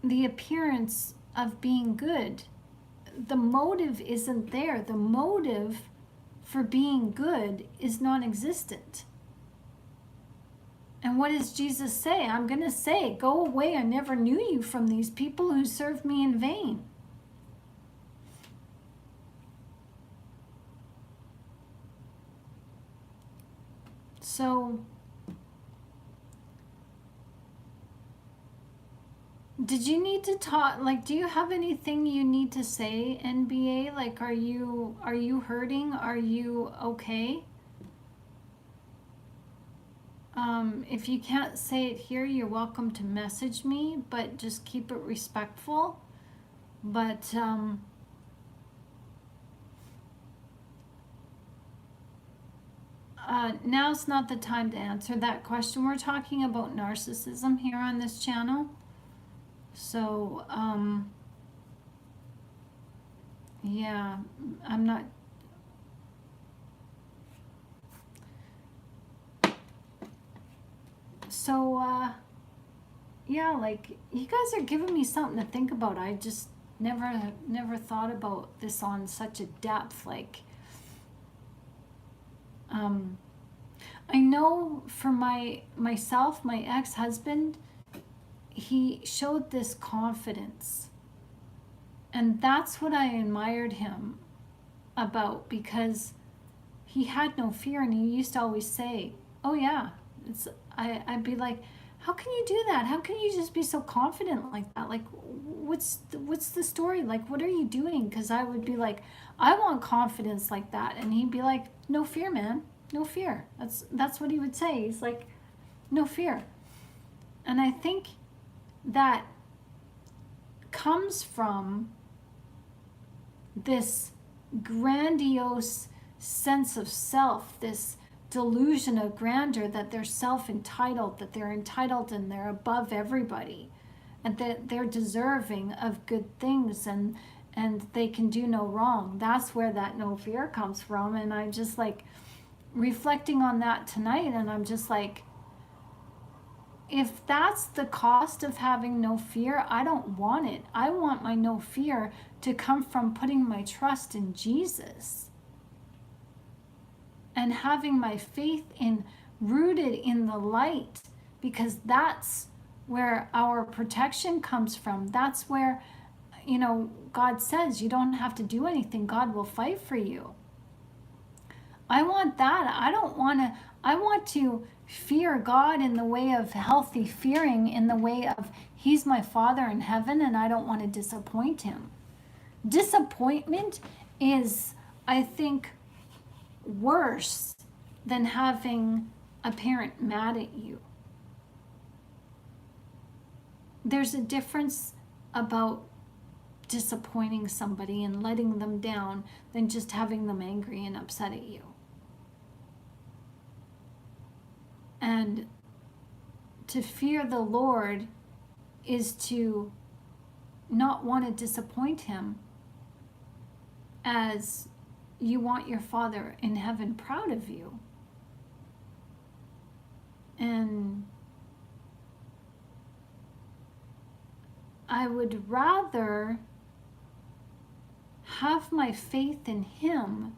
the appearance of being good. The motive isn't there. The motive for being good is non-existent. And what does Jesus say? I'm going to say, go away, I never knew you, from these people who serve me in vain. So, did you need to talk, do you have anything you need to say, NBA? Are you hurting? Are you okay? If you can't say it here, you're welcome to message me, but just keep it respectful. But now's not the time to answer that question. We're talking about narcissism here on this channel. So, yeah, I'm not... So, yeah, like, you guys are giving me something to think about. I just never thought about this on such a depth. Like, I know for myself, my ex-husband, he showed this confidence. And that's what I admired him about, because he had no fear, and he used to always say, oh yeah, I'd be like, how can you do that? How can you just be so confident like that? Like, what's the story? Like, what are you doing? Because I would be like, I want confidence like that. And he'd be like, no fear, man. No fear. That's what he would say. He's like, no fear. And I think that comes from this grandiose sense of self, this delusion of grandeur, that they're self-entitled, that they're entitled and they're above everybody, and that they're deserving of good things, and they can do no wrong. That's where that no fear comes from. And I'm just like reflecting on that tonight, and I'm just like, if that's the cost of having no fear, I don't want it. I want my no fear to come from putting my trust in Jesus and having my faith rooted in the light, because that's where our protection comes from. That's where, God says you don't have to do anything. God will fight for you. I want that. I want to fear God in the way of healthy fearing, in the way of He's my Father in heaven, and I don't want to disappoint Him. Disappointment is, I think, worse than having a parent mad at you. There's a difference about disappointing somebody and letting them down than just having them angry and upset at you. And to fear the Lord is to not want to disappoint Him, as you want your Father in heaven proud of you. And I would rather have my faith in Him,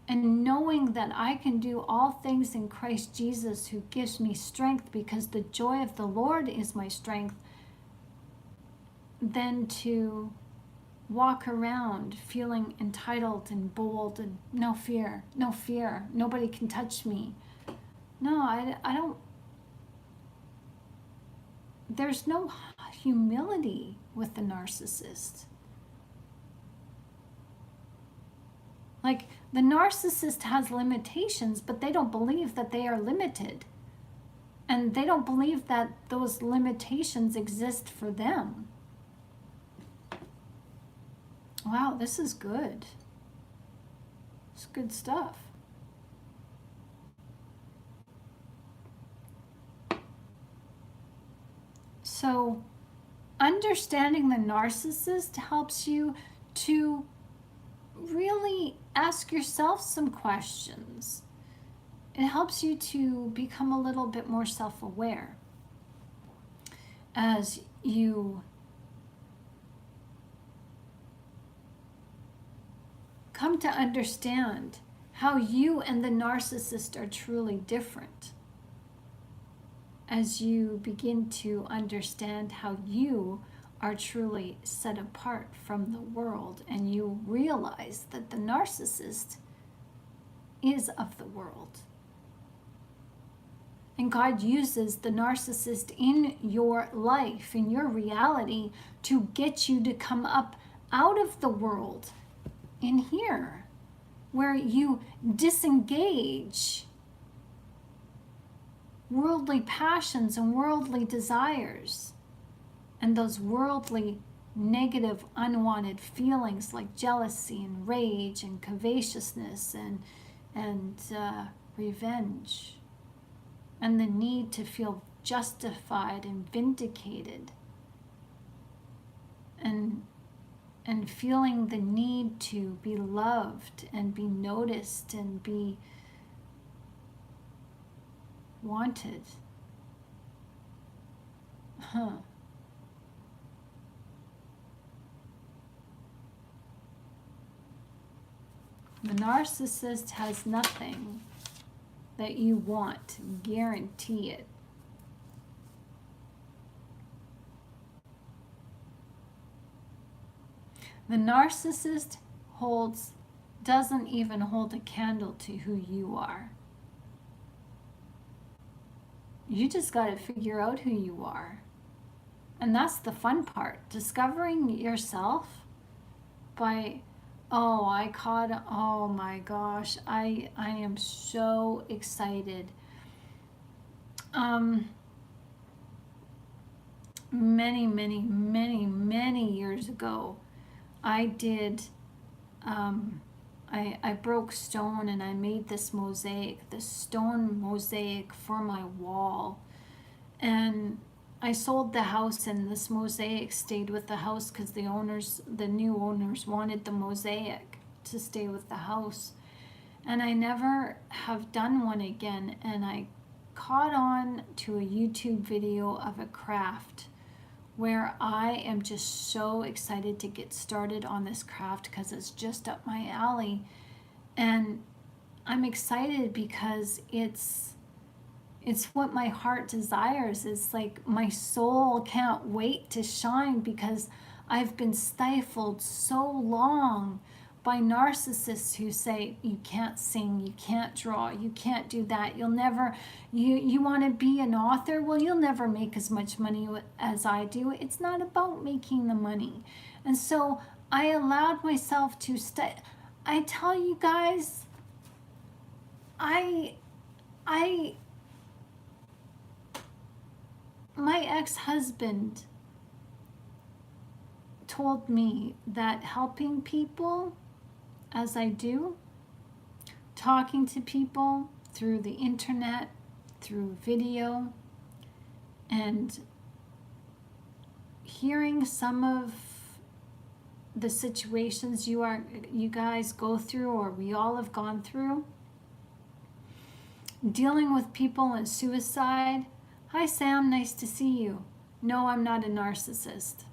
and knowing that I can do all things in Christ Jesus who gives me strength, because the joy of the Lord is my strength, than to walk around feeling entitled and bold and no fear, nobody can touch me. No, I don't. There's no humility with the narcissist. Like, the narcissist has limitations, but they don't believe that they are limited. And they don't believe that those limitations exist for them. Wow, this is good. It's good stuff. So, understanding the narcissist helps you to really ask yourself some questions. It helps you to become a little bit more self-aware as you come to understand how you and the narcissist are truly different. As you begin to understand how you are truly set apart from the world, and you realize that the narcissist is of the world. And God uses the narcissist in your life, in your reality, to get you to come up out of the world in here, where you disengage worldly passions and worldly desires, and those worldly negative unwanted feelings like jealousy and rage and covetousness and revenge, and the need to feel justified and vindicated, and feeling the need to be loved and be noticed and be wanted. The narcissist has nothing that you want, guarantee it. The narcissist doesn't even hold a candle to who you are. You just got to figure out who you are. And that's the fun part, discovering yourself by, oh my gosh, I am so excited. Many years ago, I did, I broke stone and I made this stone mosaic for my wall. And I sold the house, and this mosaic stayed with the house because the new owners wanted the mosaic to stay with the house. And I never have done one again. And I caught on to a YouTube video of a craft where I am just so excited to get started on this craft because it's just up my alley. And I'm excited because it's what my heart desires. It's like my soul can't wait to shine because I've been stifled so long by narcissists who say, you can't sing, you can't draw, you can't do that, you'll never, you want to be an author? Well, you'll never make as much money as I do. It's not about making the money. And so I allowed myself to I tell you guys, my ex-husband told me that helping people as I do, talking to people through the internet, through video, and hearing some of the situations you guys go through, or we all have gone through, dealing with people in suicide. Hi Sam, nice to see you. No, I'm not a narcissist.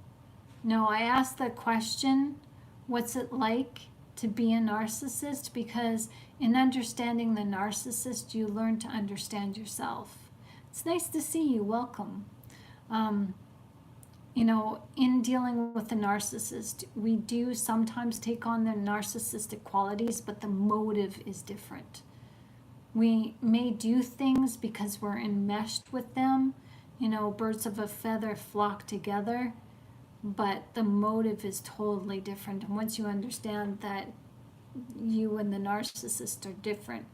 No, I asked the question, what's it like to be a narcissist? Because in understanding the narcissist, you learn to understand yourself. It's nice to see you. Welcome. In dealing with the narcissist, we do sometimes take on their narcissistic qualities, but the motive is different. We may do things because we're enmeshed with them. Birds of a feather flock together. But the motive is totally different. And once you understand that you and the narcissist are different,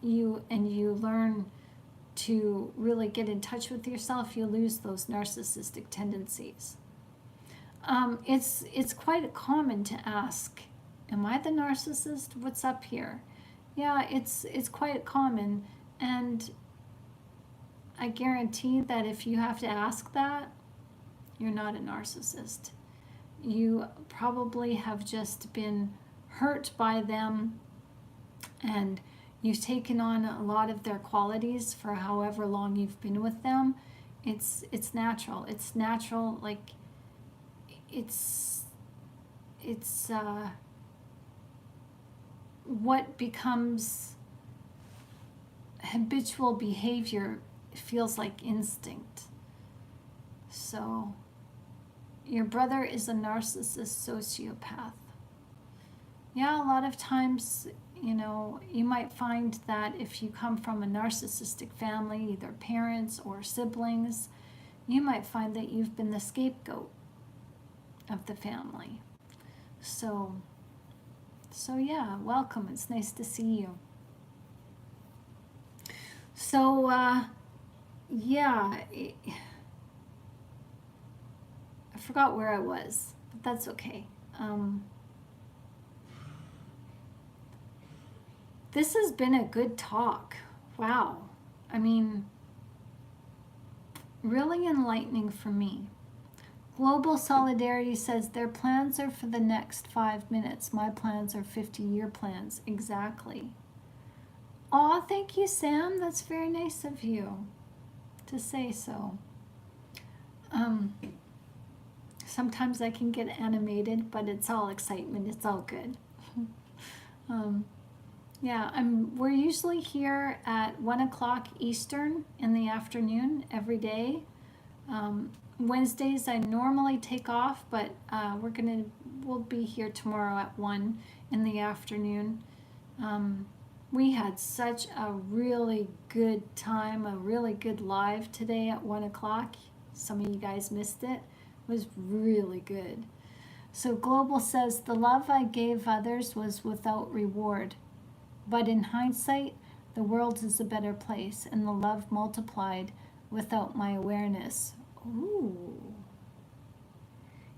you learn to really get in touch with yourself, you lose those narcissistic tendencies. It's quite common to ask, am I the narcissist? What's up here? Yeah, it's quite common. And I guarantee that if you have to ask that, you're not a narcissist. You probably have just been hurt by them, and you've taken on a lot of their qualities for however long you've been with them. It's natural. It's natural. Like it's what becomes habitual behavior feels like instinct. So your brother is a narcissist sociopath. Yeah, a lot of times, you might find that if you come from a narcissistic family, either parents or siblings, you might find that you've been the scapegoat of the family. So yeah, welcome. It's nice to see you. So yeah, I forgot where I was, but that's okay. This has been a good talk. Wow. I mean, really enlightening for me. Global Solidarity says their plans are for the next 5 minutes. My plans are 50-year plans. Exactly. Aw, thank you, Sam. That's very nice of you to say so. Sometimes I can get animated, but it's all excitement. It's all good. Yeah, we're usually here at 1 o'clock Eastern in the afternoon every day. Wednesdays I normally take off, but we'll be here tomorrow at 1 in the afternoon. We had such a really good time, a really good live today at 1 o'clock. Some of you guys missed it. It was really good. So Global says, the love I gave others was without reward. But in hindsight, the world is a better place, and the love multiplied without my awareness. Ooh.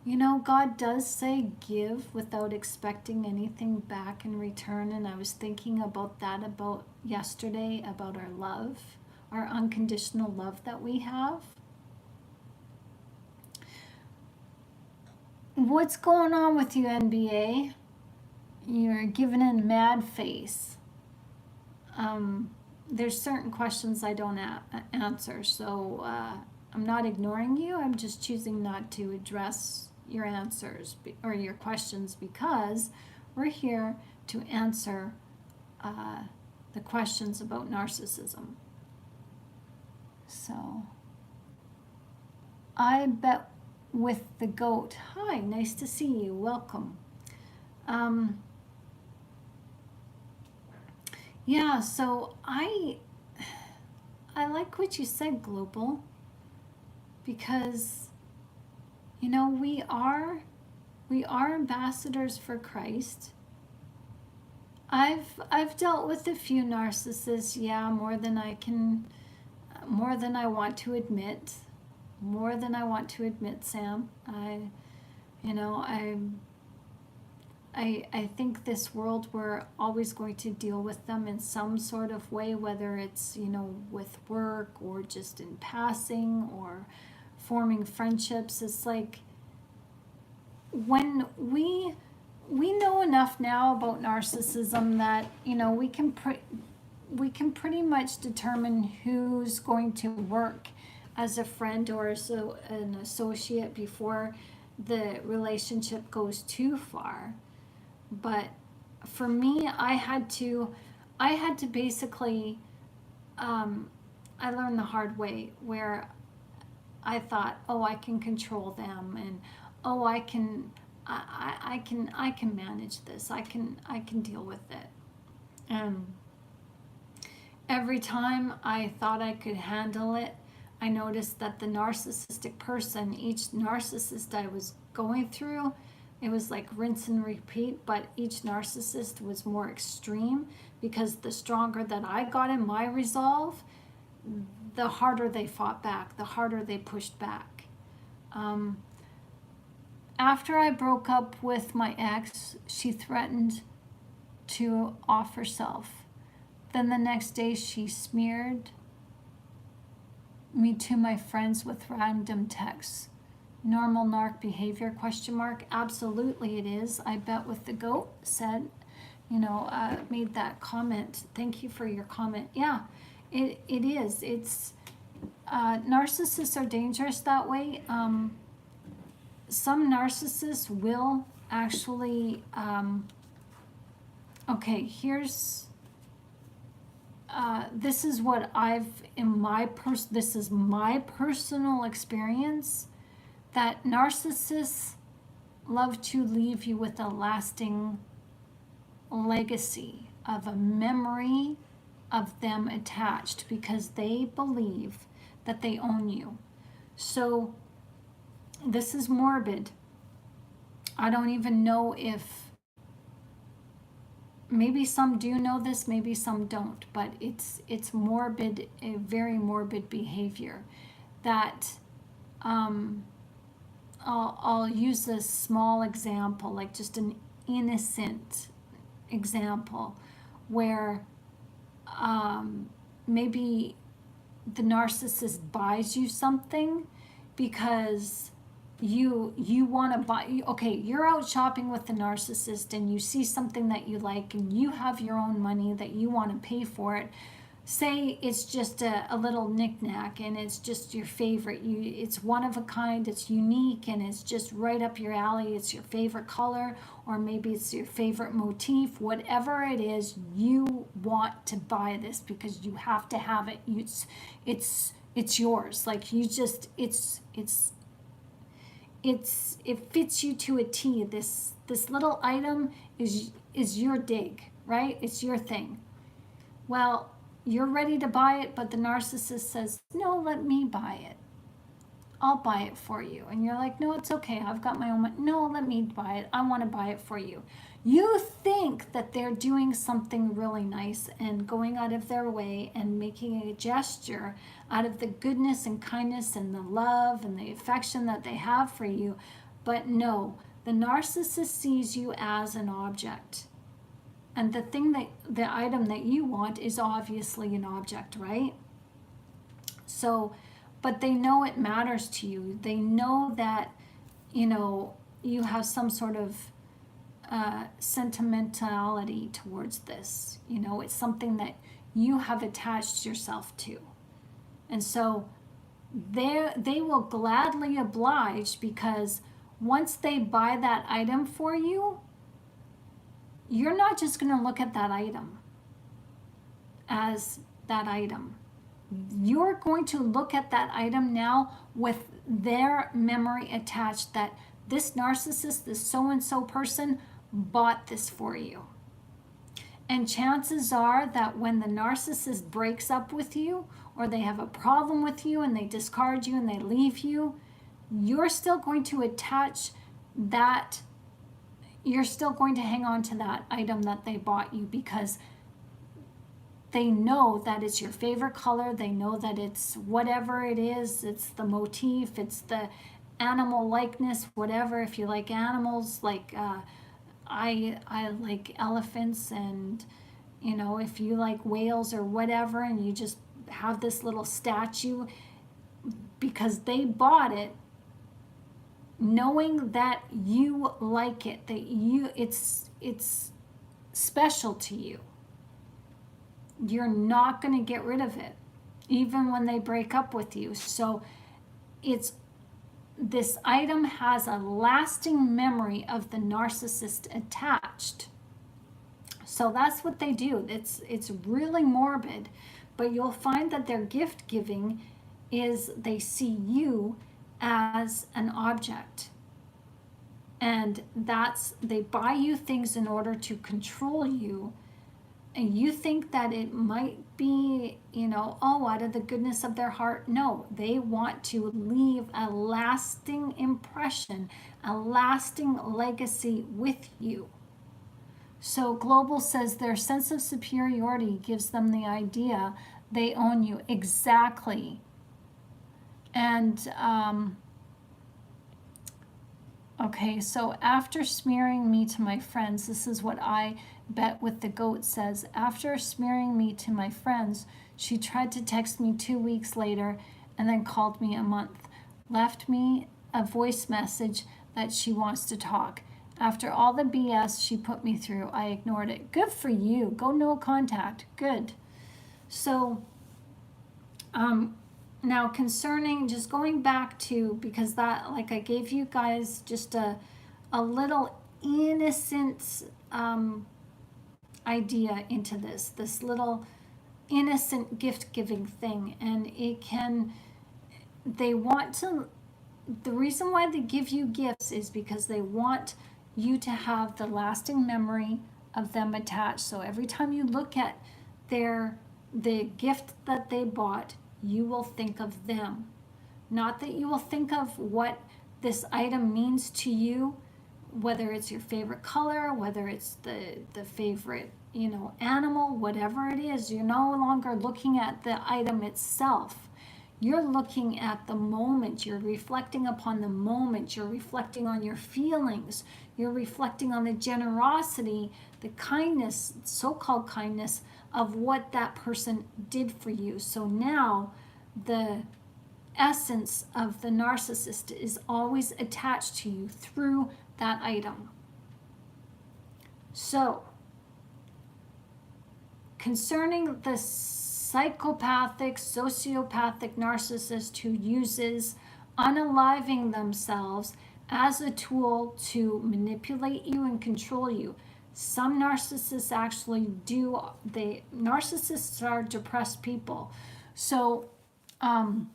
You know, God does say give without expecting anything back in return, and I was thinking about that about yesterday, about our love, our unconditional love that we have. What's going on with you, NBA? You're giving a mad face. There's certain questions I don't answer, so I'm not ignoring you. I'm just choosing not to address your answers or your questions because we're here to answer the questions about narcissism. So, I bet with the goat. Hi, nice to see you. Welcome. Yeah, so I like what you said, Global, because you know we are ambassadors for Christ. I've dealt with a few narcissists, yeah, more than I want to admit, Sam. I think this world, we're always going to deal with them in some sort of way, whether it's, with work or just in passing or forming friendships. It's like when we know enough now about narcissism that, we can pretty much determine who's going to work as a friend or as an associate before the relationship goes too far. But for me, I had to basically, I learned the hard way where I thought, oh, I can control them, and oh, I can manage this. I can deal with it. Every time I thought I could handle it, I noticed that the narcissistic person, each narcissist I was going through, it was like rinse and repeat, but each narcissist was more extreme because the stronger that I got in my resolve, the harder they fought back, the harder they pushed back. After I broke up with my ex, she threatened to off herself. Then the next day she smeared me to my friends with random texts. Normal narc behavior, ? Absolutely it is. I bet with the goat said, made that comment. Thank you for your comment. Yeah, it is. It's narcissists are dangerous that way. Some narcissists will actually, okay, here's, this is what this is my personal experience, that narcissists love to leave you with a lasting legacy of a memory of them attached because they believe that they own you. So this is morbid. I don't even know if maybe some do know this, maybe some don't, but it's morbid, a very morbid behavior that I'll use this small example, like just an innocent example, where maybe the narcissist buys you something because you want to buy. Okay, you're out shopping with the narcissist and you see something that you like and you have your own money that you want to pay for it. Say it's just a little knickknack and it's just your favorite. It's one of a kind, it's unique, and it's just right up your alley. It's your favorite color, or maybe it's your favorite motif. Whatever it is, you want to buy this because you have to have it. It's yours. Like you just it fits you to a T. This little item is your dig, right? It's your thing. Well, you're ready to buy it, but the narcissist says, no, let me buy it. I'll buy it for you. And you're like, no, it's okay. I've got my own money. No, let me buy it. I want to buy it for you. You think that they're doing something really nice and going out of their way and making a gesture out of the goodness and kindness and the love and the affection that they have for you. But no, the narcissist sees you as an object. And the item that you want is obviously an object, right? So, but they know it matters to you. They know that, you have some sort of sentimentality towards this. It's something that you have attached yourself to. And so they will gladly oblige, because once they buy that item for you, you're not just going to look at that item as that item. You're going to look at that item now with their memory attached, that this narcissist, this so-and-so person bought this for you. And chances are that when the narcissist breaks up with you, or they have a problem with you and they discard you and they leave you, you're still going to attach that. You're still going to hang on to that item that they bought you, because they know that it's your favorite color. They know that it's whatever it is. It's the motif. It's the animal likeness, whatever. If you like animals, like I like elephants, and if you like whales or whatever, and you just have this little statue because they bought it, knowing that you like it, that it's special to you. You're not going to get rid of it, even when they break up with you. So this item has a lasting memory of the narcissist attached. So that's what they do. It's really morbid, but you'll find that their gift giving is they see you as an object, and they buy you things in order to control you, and you think that it might be out of the goodness of their heart. No, they want to leave a lasting impression, a lasting legacy with you. So Global says their sense of superiority gives them the idea they own you. Exactly. And okay, so after smearing me to my friends, this is what I bet with the goat says. After smearing me to my friends, she tried to text me 2 weeks later and then called me a month. Left me a voice message that she wants to talk. After all the BS she put me through, I ignored it. Good for you. Go no contact. Good. So, now concerning, just going back to, because that, like I gave you guys just a little innocent idea into this little innocent gift giving thing. And the reason why they give you gifts is because they want you to have the lasting memory of them attached. So every time you look at the gift that they bought, you will think of them. Not that you will think of what this item means to you whether it's your favorite color, whether it's the favorite, animal, whatever it is, you're no longer looking at the item itself. You're looking at the moment. You're reflecting upon the moment. You're reflecting on your feelings. You're reflecting on the generosity, the kindness, so-called kindness of what that person did for you. So now the essence of the narcissist is always attached to you through that item. So, concerning the psychopathic, sociopathic narcissist who uses unaliving themselves as a tool to manipulate you and control you. Some narcissists actually do. Narcissists are depressed people. So, some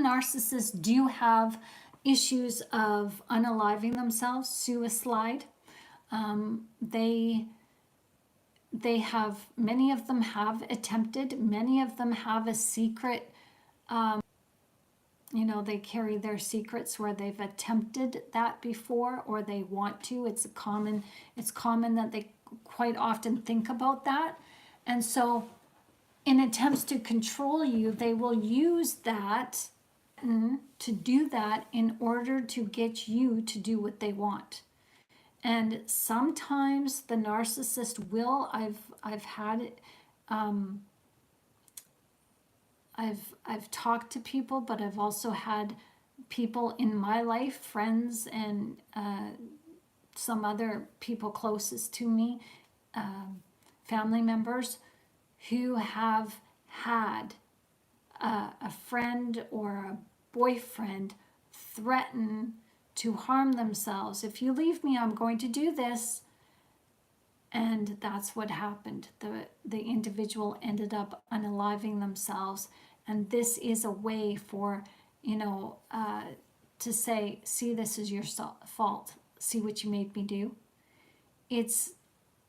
narcissists do have issues of unaliving themselves, suicide. They have, many of them have attempted, many of them have a secret, they carry their secrets where they've attempted that before, or they want to. It's common that they quite often think about that. And so in attempts to control you, they will use that to do that in order to get you to do what they want. And sometimes the narcissist will, I've had it, I've talked to people, but I've also had people in my life, friends and some other people closest to me, family members, who have had a friend or a boyfriend threaten to harm themselves. If you leave me, I'm going to do this. And that's what happened. The individual ended up unaliving themselves. And this is a way for, to say, see, this is your fault. See what you made me do. It's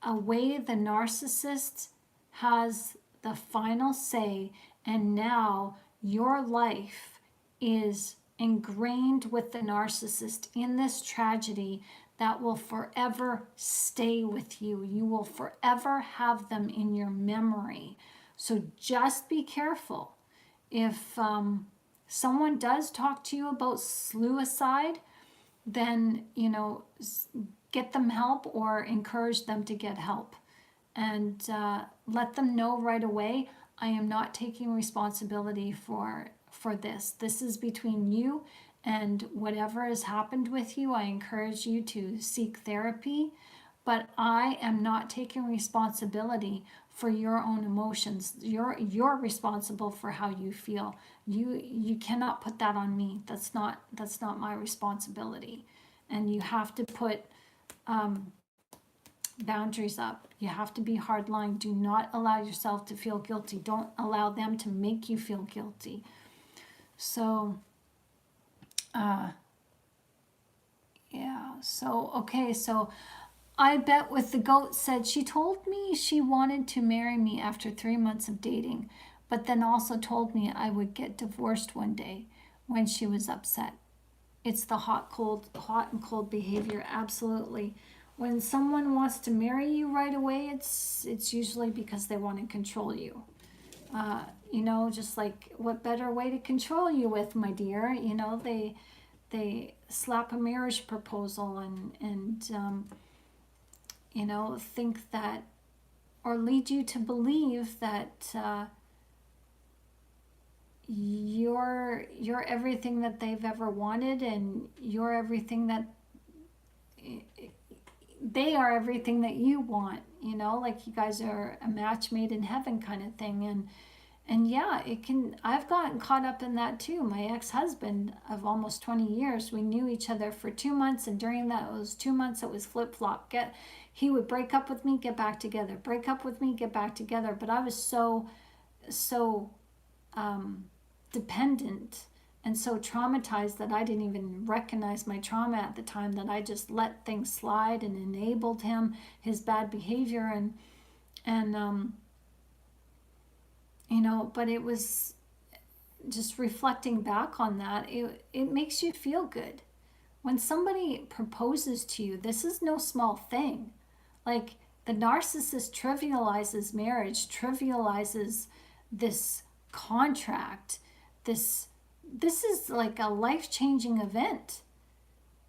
a way the narcissist has the final say, and now your life is ingrained with the narcissist in this tragedy that will forever stay with you. You will forever have them in your memory. So just be careful. If someone does talk to you about suicide, then, get them help or encourage them to get help. And let them know right away, I am not taking responsibility for this. This is between you and whatever has happened with you. I encourage you to seek therapy, but I am not taking responsibility for your own emotions. You're responsible for how you feel. You cannot put that on me. That's not my responsibility. And you have to put boundaries up. You have to be hardline. Do not allow yourself to feel guilty. Don't allow them to make you feel guilty. So, so I bet with the goat said, she told me she wanted to marry me after 3 months of dating, but then also told me I would get divorced one day when she was upset. It's the hot and cold behavior. Absolutely. When someone wants to marry you right away, it's usually because they want to control you. Just like, what better way to control you with, my dear? They slap a marriage proposal and think that, or lead you to believe that you're everything that they've ever wanted, and you're everything that they are everything that you want, like you guys are a match made in heaven kind of thing. And yeah, I've gotten caught up in that too. My ex-husband of almost 20 years, we knew each other for 2 months, and during those 2 months it was flip-flop. He would break up with me, get back together, break up with me, get back together. But I was so dependent and so traumatized that I didn't even recognize my trauma at the time, that I just let things slide and enabled his bad behavior. But it was just reflecting back on that, it makes you feel good when somebody proposes to you, this is no small thing. Like, the narcissist trivializes marriage, trivializes this contract. This is like a life-changing event.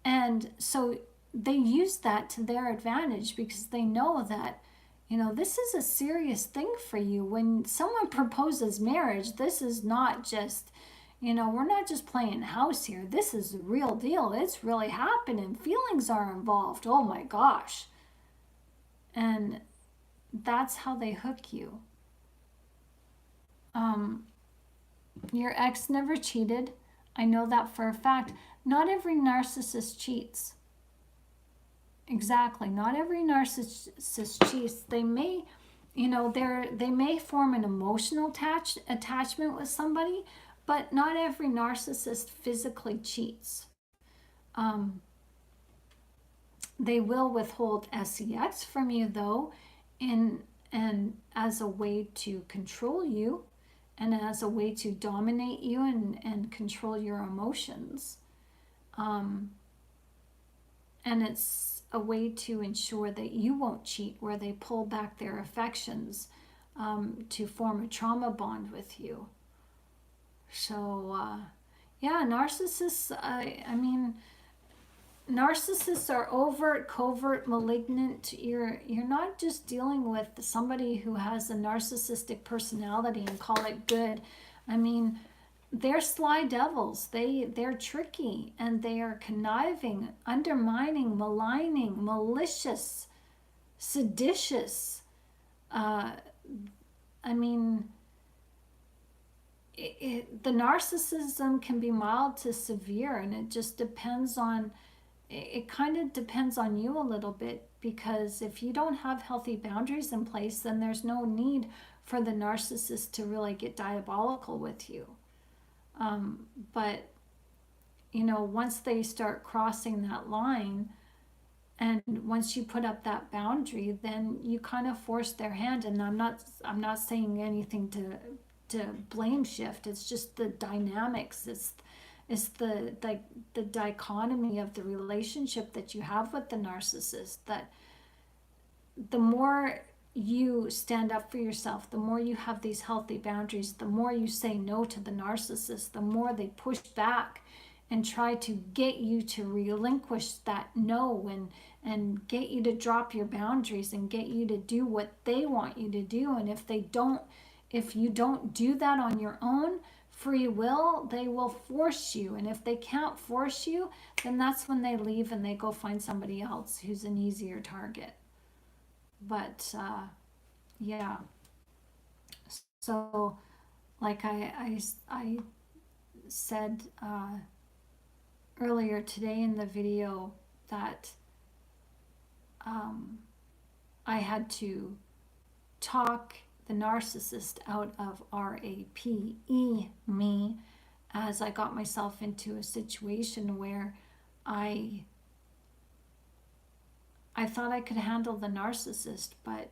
And so they use that to their advantage because they know that, this is a serious thing for you. When someone proposes marriage, this is not just, we're not just playing house here. This is the real deal. It's really happening. Feelings are involved. Oh my gosh. And that's how they hook you. Your ex never cheated. I know that for a fact. Not every narcissist cheats. Exactly. Not every narcissist cheats. They may, they may form an emotional attachment with somebody, but not every narcissist physically cheats. They will withhold sex from you, though, and as a way to control you, and as a way to dominate you and control your emotions. And it's a way to ensure that you won't cheat, where they pull back their affections to form a trauma bond with you. So, yeah, narcissists, I mean, narcissists are overt, covert, malignant. You're not just dealing with somebody who has a narcissistic personality and call it good. I mean, they're sly devils. They're tricky, and they are conniving, undermining, maligning, malicious, seditious. I mean, the narcissism can be mild to severe, and it just depends on, it kind of depends on you a little bit, because if you don't have healthy boundaries in place, then there's no need for the narcissist to really get diabolical with you. But, once they start crossing that line, and once you put up that boundary, then you kind of force their hand. And I'm not saying anything to blame shift. It's just the dynamics. It's the dichotomy of the relationship that you have with the narcissist, that the more you stand up for yourself, the more you have these healthy boundaries, the more you say no to the narcissist, the more they push back and try to get you to relinquish that no, and get you to drop your boundaries and get you to do what they want you to do. And if you don't do that on your own free will, they will force you. And if they can't force you, then that's when they leave and they go find somebody else who's an easier target. But yeah, so like I said earlier today in the video, that I had to talk the narcissist out of RAPE, me, as I got myself into a situation where I thought I could handle the narcissist, but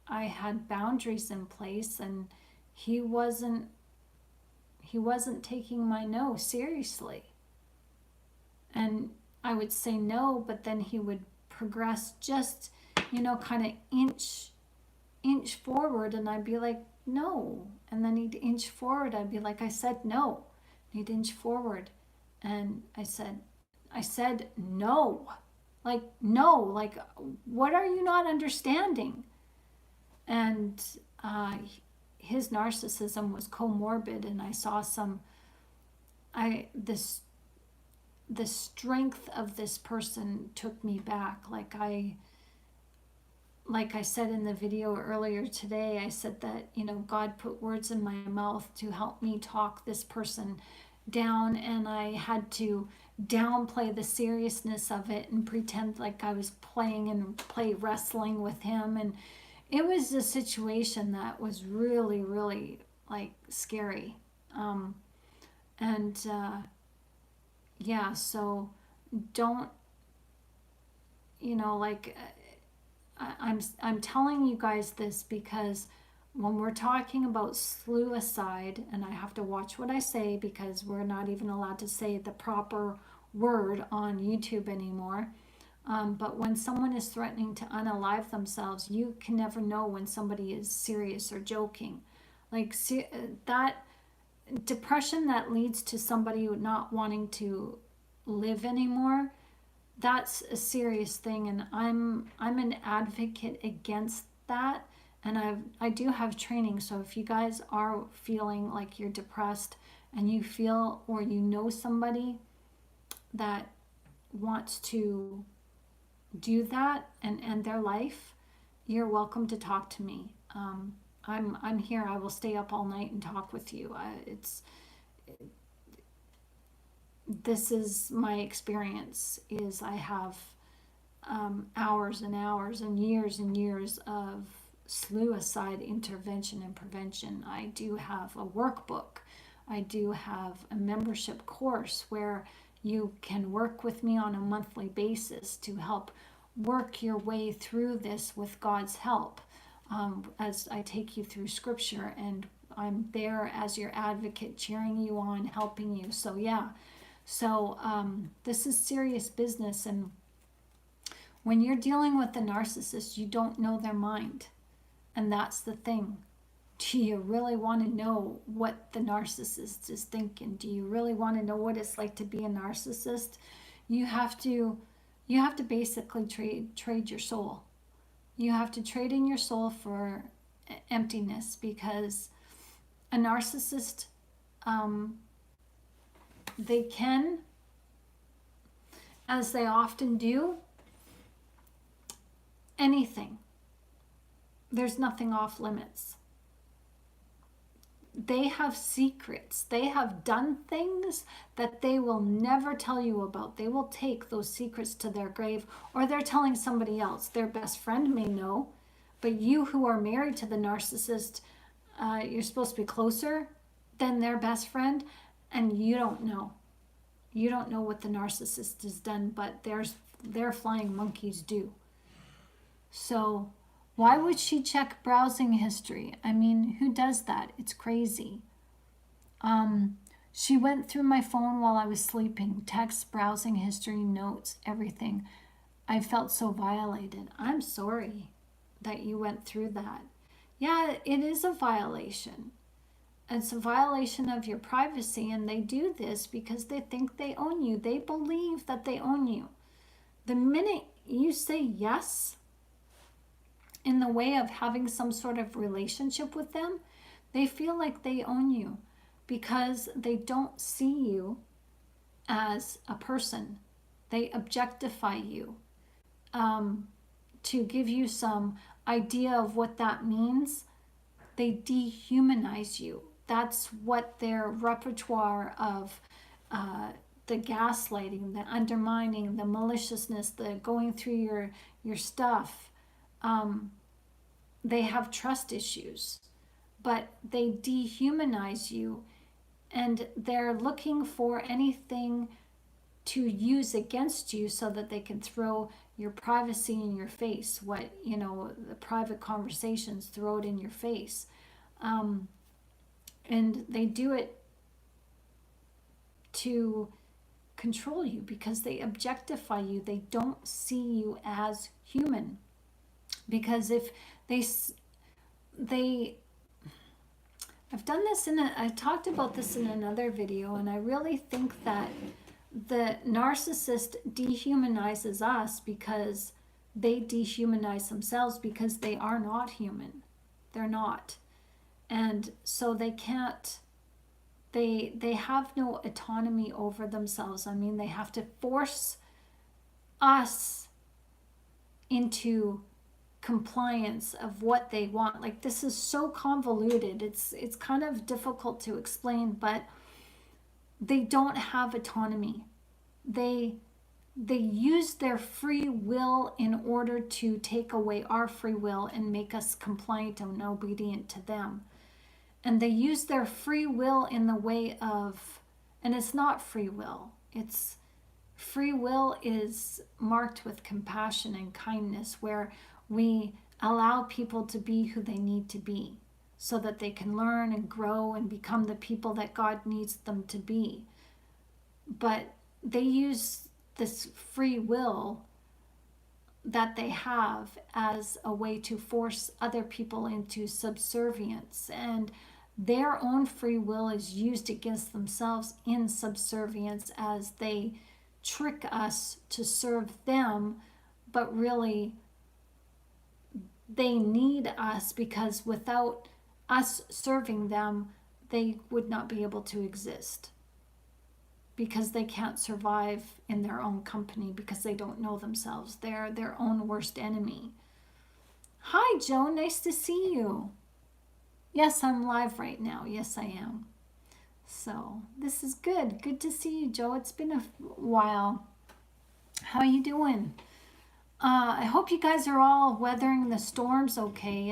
I had boundaries in place, and he wasn't taking my no seriously. And I would say no, but then he would progress just, kind of inch forward, and I'd be like, no. And then he'd inch forward. I'd be like, I said no. And he'd inch forward. And I said no. Like, no, like, what are you not understanding? And his narcissism was comorbid, and I saw the strength of this person took me back. Like I said in the video earlier today, I said that, God put words in my mouth to help me talk this person down, and I had to downplay the seriousness of it and pretend like I was play wrestling with him. And it was a situation that was really, really like scary. Yeah, so don't, I'm telling you guys this because when we're talking about suicide, and I have to watch what I say because we're not even allowed to say the proper word on YouTube anymore. But when someone is threatening to unalive themselves, you can never know when somebody is serious or joking. Like that depression that leads to somebody not wanting to live anymore, that's a serious thing, and I'm an advocate against that. And I do have training, so if you guys are feeling like you're depressed and you feel or you know somebody that wants to do that and end their life, you're welcome to talk to me. I'm here. I will stay up all night and talk with you. This is my experience. Is I have hours and hours and years of suicide intervention and prevention. I do have a workbook. I do have a membership course where you can work with me on a monthly basis to help work your way through this with God's help, as I take you through scripture, and I'm there as your advocate, cheering you on, helping you. So yeah, so this is serious business. And when you're dealing with the narcissist, you don't know their mind. And that's the thing. Do you really want to know what the narcissist is thinking? Do you really want to know what it's like to be a narcissist? You have to basically trade your soul. You have to trade in your soul for emptiness, because a narcissist, they can, as they often do, anything. There's nothing off limits. They have secrets. They have done things that they will never tell you about. They will take those secrets to their grave, or they're telling somebody else. Their best friend may know, but you who are married to the narcissist, you're supposed to be closer than their best friend, and you don't know. You don't know what the narcissist has done, but their flying monkeys do. So why would she check browsing history? I mean, who does that? It's crazy. She went through my phone while I was sleeping. Text, browsing history, notes, everything. I felt so violated. I'm sorry that you went through that. Yeah, it is a violation. It's a violation of your privacy, and they do this because they think they own you. They believe that they own you. The minute you say yes, in the way of having some sort of relationship with them, they feel like they own you because they don't see you as a person. They objectify you. To give you some idea of what that means, they dehumanize you. That's what their repertoire of the gaslighting, the undermining, the maliciousness, the going through your stuff. They have trust issues, but they dehumanize you, and they're looking for anything to use against you so that they can throw your privacy in your face. The private conversations, throw it in your face. And they do it to control you because they objectify you. They don't see you as human. Because if I've done this I talked about this in another video, and I really think that the narcissist dehumanizes us because they dehumanize themselves, because they are not human. They're not. And so they can't, they have no autonomy over themselves. I mean, they have to force us into compliance of what they want. Like, this is so convoluted. It's kind of difficult to explain, but they don't have autonomy. They use their free will in order to take away our free will and make us compliant and obedient to them. And they use their free will in the way of, and it's not free will. It's free will is marked with compassion and kindness, where we allow people to be who they need to be so that they can learn and grow and become the people that God needs them to be. But they use this free will that they have as a way to force other people into subservience, and their own free will is used against themselves in subservience as they trick us to serve them, but really they need us, because without us serving them they would not be able to exist, because they can't survive in their own company, because they don't know themselves. They're their own worst enemy. Hi, Joe. Nice to see you. Yes, I'm live right now. Yes, I am. So this is good. Good to see you, Joe. It's been a while. How are you doing? I hope you guys are all weathering the storms okay.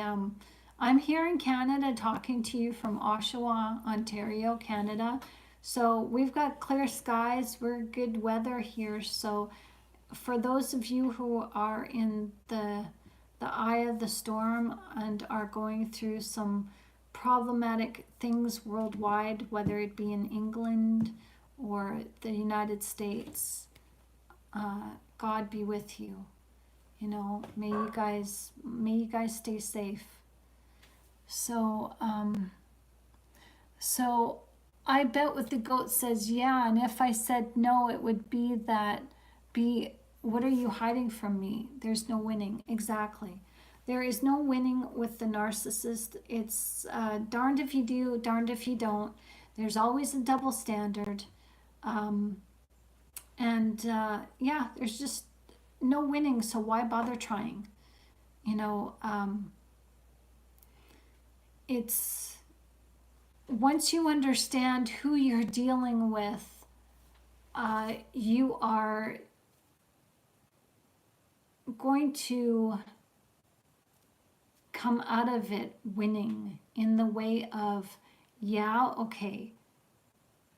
I'm here in Canada talking to you from Oshawa, Ontario, Canada. So we've got clear skies. We're good weather here. So for those of you who are in the eye of the storm and are going through some problematic things worldwide, whether it be in England or the United States, God be with you. You know, may you guys stay safe. So so I bet what the goat says, yeah, and if I said no, it would be what are you hiding from me? There's no winning. Exactly. There is no winning with the narcissist. It's darned if you do, darned if you don't. There's always a double standard. Yeah, there's just no winning, so why bother trying? You know, it's once you understand who you're dealing with, you are going to come out of it winning in the way of, yeah, okay,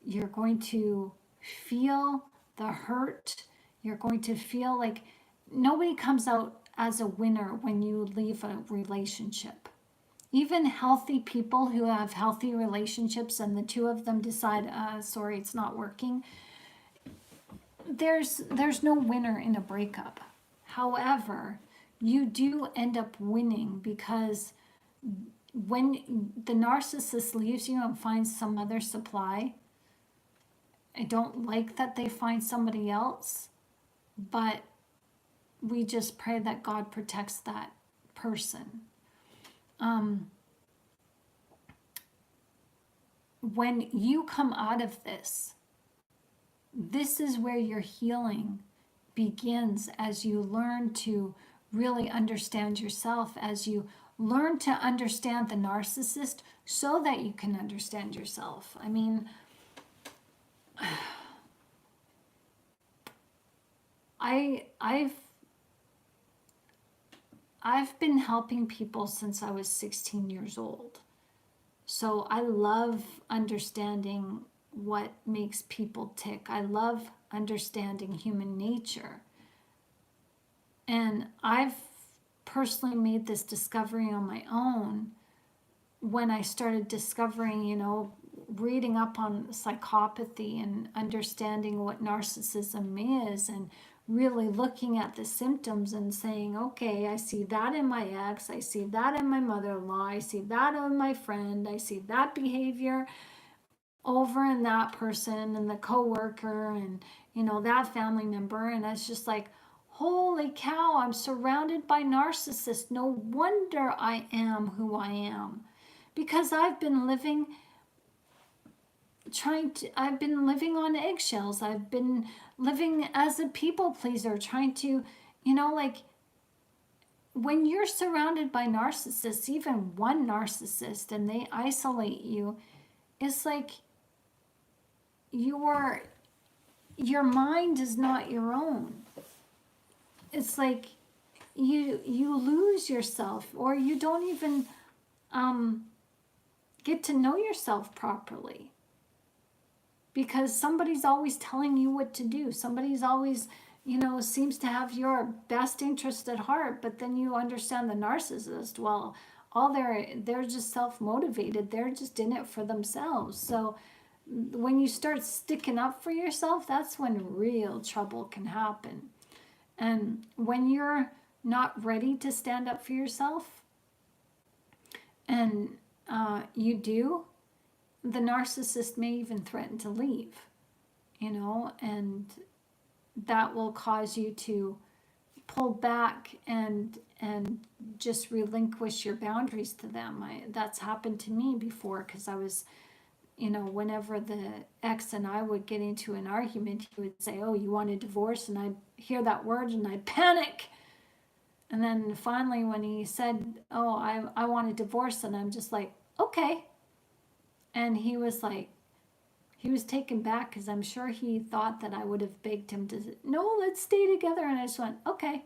you're going to feel the hurt. You're going to feel like nobody comes out as a winner when you leave a relationship. Even healthy people who have healthy relationships and the two of them decide, sorry, it's not working, there's no winner in a breakup. However, you do end up winning, because when the narcissist leaves you and finds some other supply, I don't like that they find somebody else, but we just pray that God protects that person. When you come out of this is where your healing begins, as you learn to really understand yourself, as you learn to understand the narcissist so that you can understand yourself. I mean, I've been helping people since I was 16 years old. So I love understanding what makes people tick. I love understanding human nature. And I've personally made this discovery on my own when I started discovering, you know, reading up on psychopathy and understanding what narcissism is, and really looking at the symptoms and saying, okay, I see that in my ex, I see that in my mother-in-law, I see that in my friend, I see that behavior over in that person and the coworker and, you know, that family member. And it's just like, holy cow, I'm surrounded by narcissists. No wonder I am who I am, because I've been living on eggshells. I've been living as a people pleaser, trying to, you know, like, when you're surrounded by narcissists, even one narcissist, and they isolate you, it's like your mind is not your own. It's like you lose yourself, or you don't even get to know yourself properly, because somebody's always telling you what to do. Somebody's always, you know, seems to have your best interest at heart. But then you understand the narcissist, well, they're just self-motivated. They're just in it for themselves. So when you start sticking up for yourself, that's when real trouble can happen. And when you're not ready to stand up for yourself, and you do, the narcissist may even threaten to leave, and that will cause you to pull back and just relinquish your boundaries to them. That's happened to me before, because I was, whenever the ex and I would get into an argument, he would say, "Oh, you want a divorce?" And I'd hear that word and I'd panic. And then finally, when he said, "Oh, I want a divorce," and I'm just like, "Okay." And he was taken back, because I'm sure he thought that I would have begged him to, "No, let's stay together." And I just went, "Okay."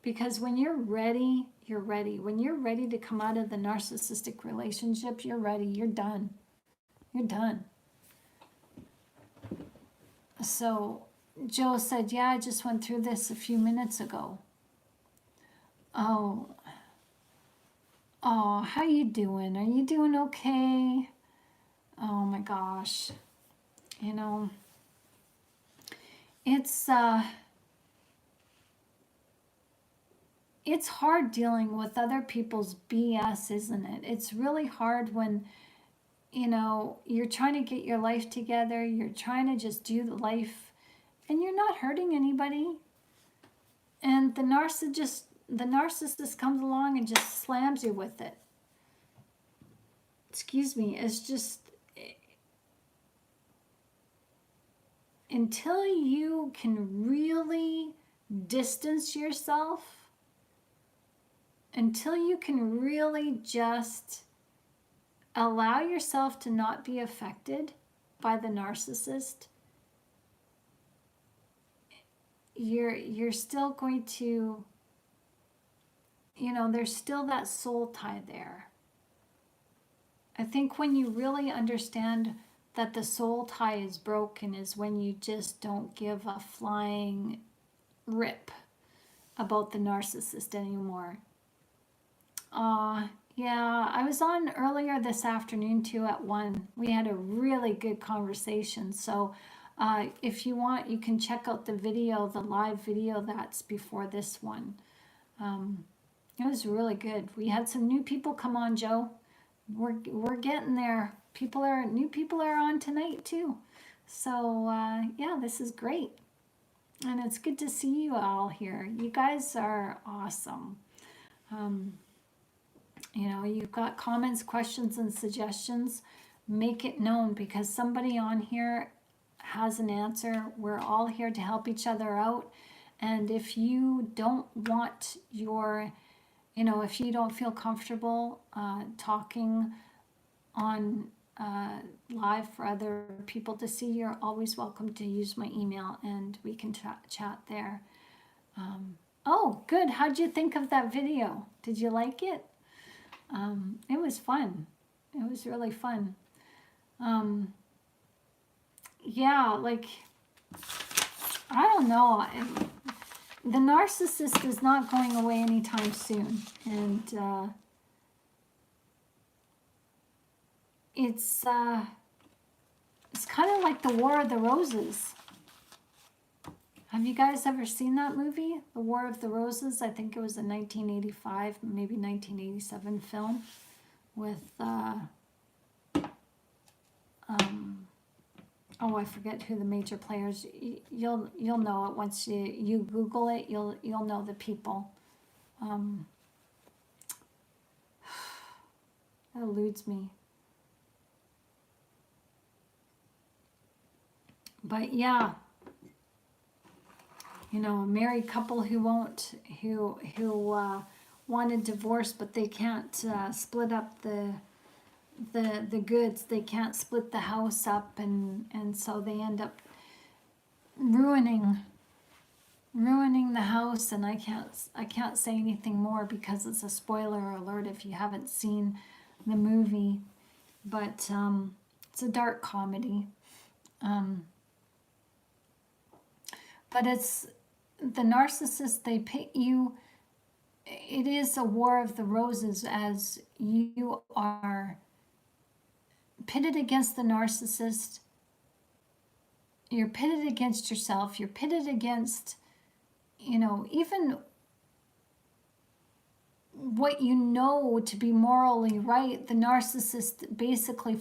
Because when you're ready, you're ready. When you're ready to come out of the narcissistic relationship, you're ready. You're done. You're done. So Joe said, "Yeah, I just went through this a few minutes ago." Oh, how you doing? Are you doing okay? Oh my gosh. It's hard dealing with other people's BS, isn't it? It's really hard when, you're trying to get your life together, you're trying to just do the life, and you're not hurting anybody. And the narcissist comes along and just slams you with it. Excuse me, it's just, until you can really distance yourself, until you can really just allow yourself to not be affected by the narcissist, you're still going to, there's still that soul tie there. I think when you really understand that the soul tie is broken is when you just don't give a flying rip about the narcissist anymore. Yeah, I was on earlier this afternoon too at 1. We had a really good conversation. So if you want, you can check out the live video that's before this one. It was really good. We had some new people come on, Joe. We're getting there. New people are on tonight too. So yeah, this is great. And it's good to see you all here. You guys are awesome. You've got comments, questions, and suggestions. Make it known, because somebody on here has an answer. We're all here to help each other out. And if you don't want if you don't feel comfortable talking on live for other people to see, you're always welcome to use my email and we can chat there. Oh, good. How'd you think of that video? Did you like it? It was fun. It was really fun. Yeah, I don't know. The narcissist is not going away anytime soon. And it's kind of like the War of the Roses. Have you guys ever seen that movie, The War of the Roses? I think it was a 1985, maybe 1987 film with, I forget who the major players. You'll know it once you Google it. You'll know the people. That eludes me. But yeah. A married couple who want a divorce, but they can't split up the goods. They can't split the house up, and so they end up ruining the house. And I can't say anything more because it's a spoiler alert if you haven't seen the movie. But it's a dark comedy. But it's the narcissist, they pit you. It is a war of the roses as you are pitted against the narcissist. You're pitted against yourself. You're pitted against, even what you know to be morally right. The narcissist basically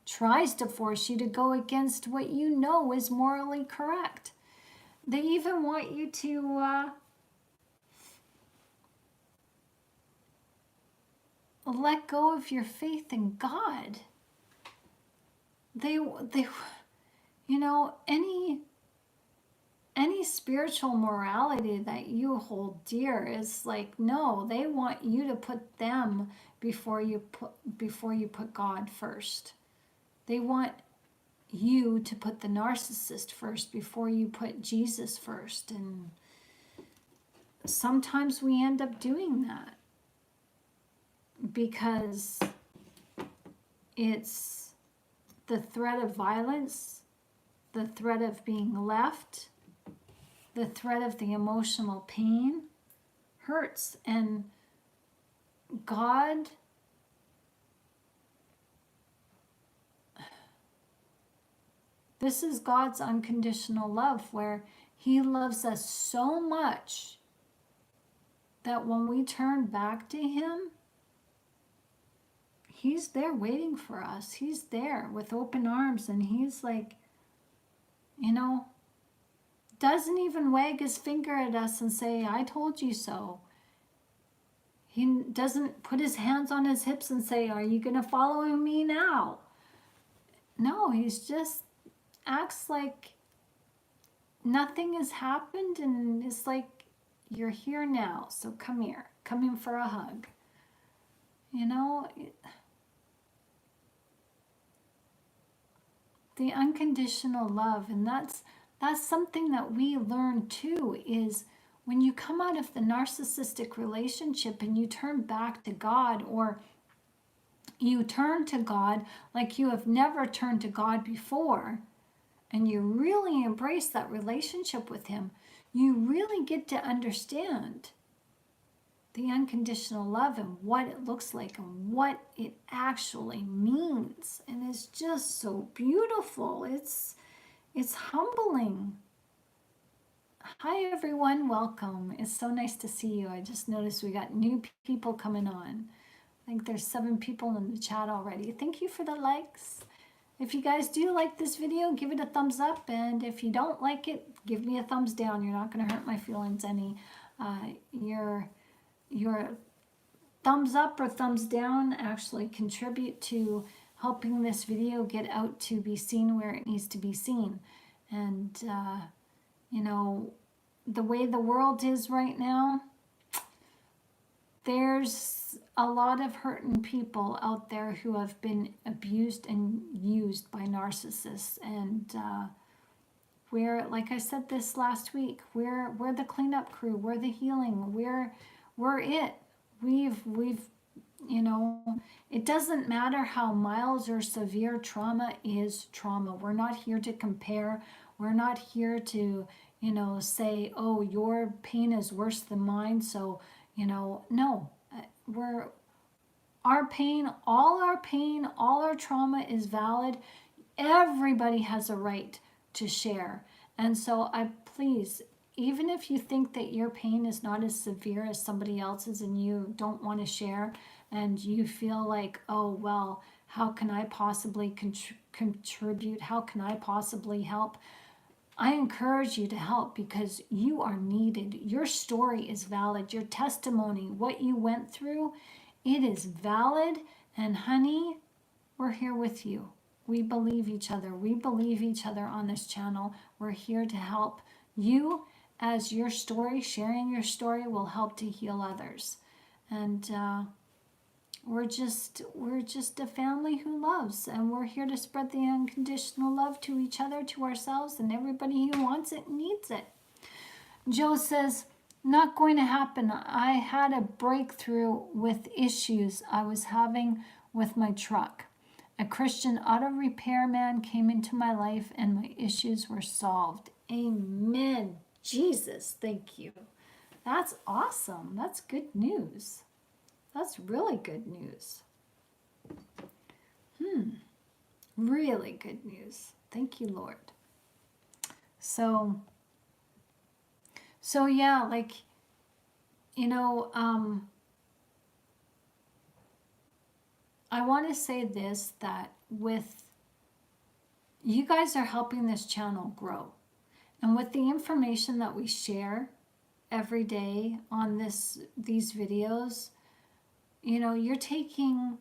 tries to force you to go against what you know is morally correct. They even want you to let go of your faith in God. They any spiritual morality that you hold dear is like, no, they want you to put them before you put God first. They want you to put the narcissist first before you put Jesus first. And sometimes we end up doing that because it's the threat of violence, the threat of being left, the threat of the emotional pain hurts. And God, this is God's unconditional love, where he loves us so much that when we turn back to him, he's there waiting for us. He's there with open arms, and he's like, doesn't even wag his finger at us and say, I told you so. He doesn't put his hands on his hips and say, are you going to follow me now? No, he's just acts like nothing has happened, and it's like, you're here now, so come here. Come in for a hug. The unconditional love, and that's something that we learn too, is when you come out of the narcissistic relationship and you turn back to God, or you turn to God like you have never turned to God before, and you really embrace that relationship with him, you really get to understand the unconditional love and what it looks like and what it actually means. And it's just so beautiful. It's humbling. Hi everyone, welcome. It's so nice to see you. I just noticed we got new people coming on. I think there's 7 people in the chat already. Thank you for the likes. If you guys do like this video, give it a thumbs up, and if you don't like it, give me a thumbs down. You're not going to hurt my feelings any. Your thumbs up or thumbs down actually contribute to helping this video get out to be seen where it needs to be seen. And the way the world is right now, there's a lot of hurting people out there who have been abused and used by narcissists. And we're, like I said this last week, we're the cleanup crew, we're the healing, we're it. We've it doesn't matter how mild or severe trauma is trauma. We're not here to compare. We're not here to, say, oh, your pain is worse than mine. So, no, our pain, all our trauma is valid. Everybody has a right to share. And so please, even if you think that your pain is not as severe as somebody else's and you don't want to share, and you feel like, oh, well, how can I possibly contribute? How can I possibly help? I encourage you to help, because you are needed. Your story is valid. Your testimony, what you went through, it is valid. And honey, we're here with you. We believe each other. We believe each other on this channel. We're here to help you, as your story, sharing your story, will help to heal others. And we're just a family who loves, and we're here to spread the unconditional love to each other, to ourselves, and everybody who wants it and needs it. Joe says, not going to happen. I had a breakthrough with issues I was having with my truck. A Christian auto repairman came into my life and my issues were solved. Amen. Jesus, thank you. That's awesome. That's good news. That's really good news. Really good news. Thank you, Lord. So yeah, like, you know, I want to say this, that with you guys are helping this channel grow. And with the information that we share every day on these videos, you know, you're taking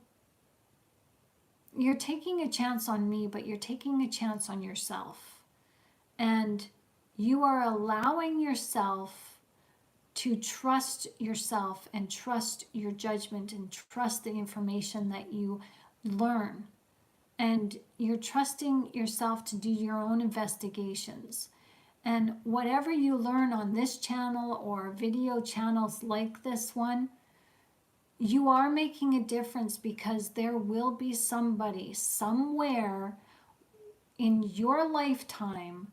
a chance on me, but you're taking a chance on yourself. And you are allowing yourself to trust yourself and trust your judgment and trust the information that you learn. And you're trusting yourself to do your own investigations. And whatever you learn on this channel or video channels like this one, you are making a difference, because there will be somebody somewhere in your lifetime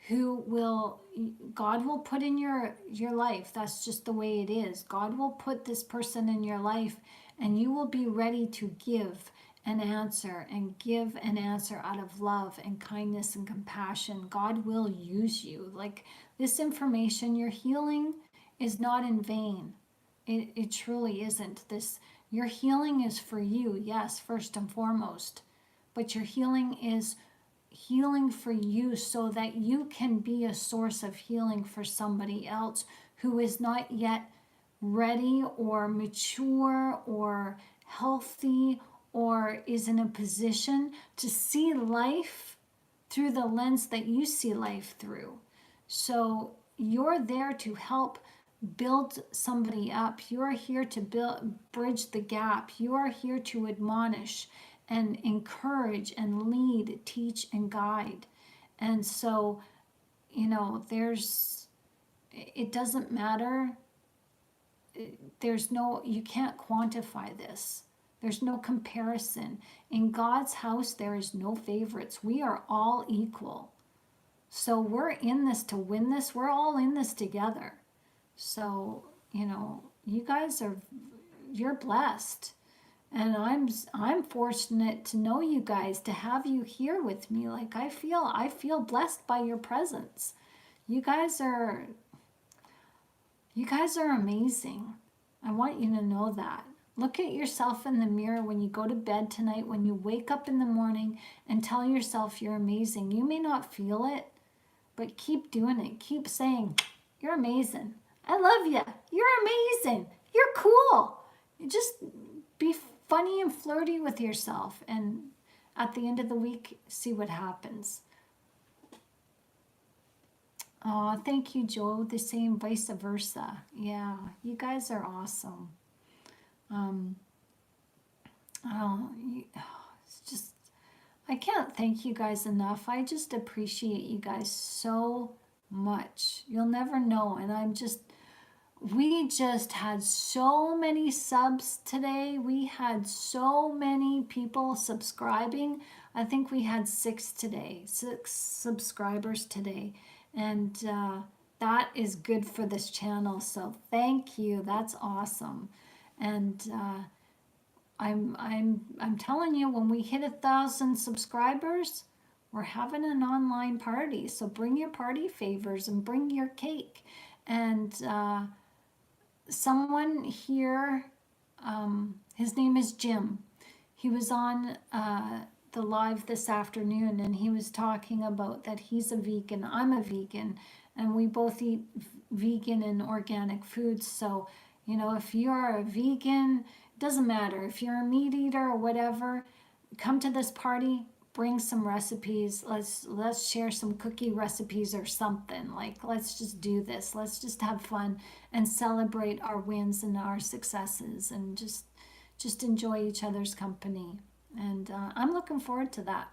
who will, God will put in your life. That's just the way it is. God will put this person in your life, and you will be ready to give an answer, and give an answer out of love and kindness and compassion. God will use you. Like, this information, your healing is not in vain. It truly isn't. Your healing is for you, yes, first and foremost. But your healing is healing for you, so that you can be a source of healing for somebody else who is not yet ready or mature or healthy, or is in a position to see life through the lens that you see life through. So you're there to help build somebody up. You're here to bridge the gap. You are here to admonish and encourage and lead, teach and guide. And so, you know, it doesn't matter. You can't quantify this. There's no comparison. In God's house, there is no favorites. We are all equal. So we're in this to win this. We're all in this together. So, you know, you're blessed. And I'm fortunate to know you guys, to have you here with me. Like, I feel blessed by your presence. You guys are amazing. I want you to know that. Look at yourself in the mirror when you go to bed tonight, when you wake up in the morning, and tell yourself you're amazing. You may not feel it, but keep doing it. Keep saying, you're amazing. I love you. You're amazing. You're cool. Just be funny and flirty with yourself. And at the end of the week, see what happens. Oh, thank you, Joe. The same, vice versa. Yeah, you guys are awesome. It's just, I can't thank you guys enough. I just appreciate you guys so much. You'll never know. And we just had so many subs today. We had so many people subscribing. I think we had 6 subscribers today. And that is good for this channel. So thank you. That's awesome. And I'm telling you, when we hit 1,000 subscribers, we're having an online party. So bring your party favors and bring your cake. And someone here, his name is Jim. He was on the live this afternoon, and he was talking about that he's a vegan. I'm a vegan, and we both eat vegan and organic foods. So, you know, if you're a vegan, it doesn't matter. If you're a meat eater or whatever, come to this party, bring some recipes. Let's share some cookie recipes or something. Like, let's just do this. Let's just have fun and celebrate our wins and our successes, and just enjoy each other's company. And I'm looking forward to that.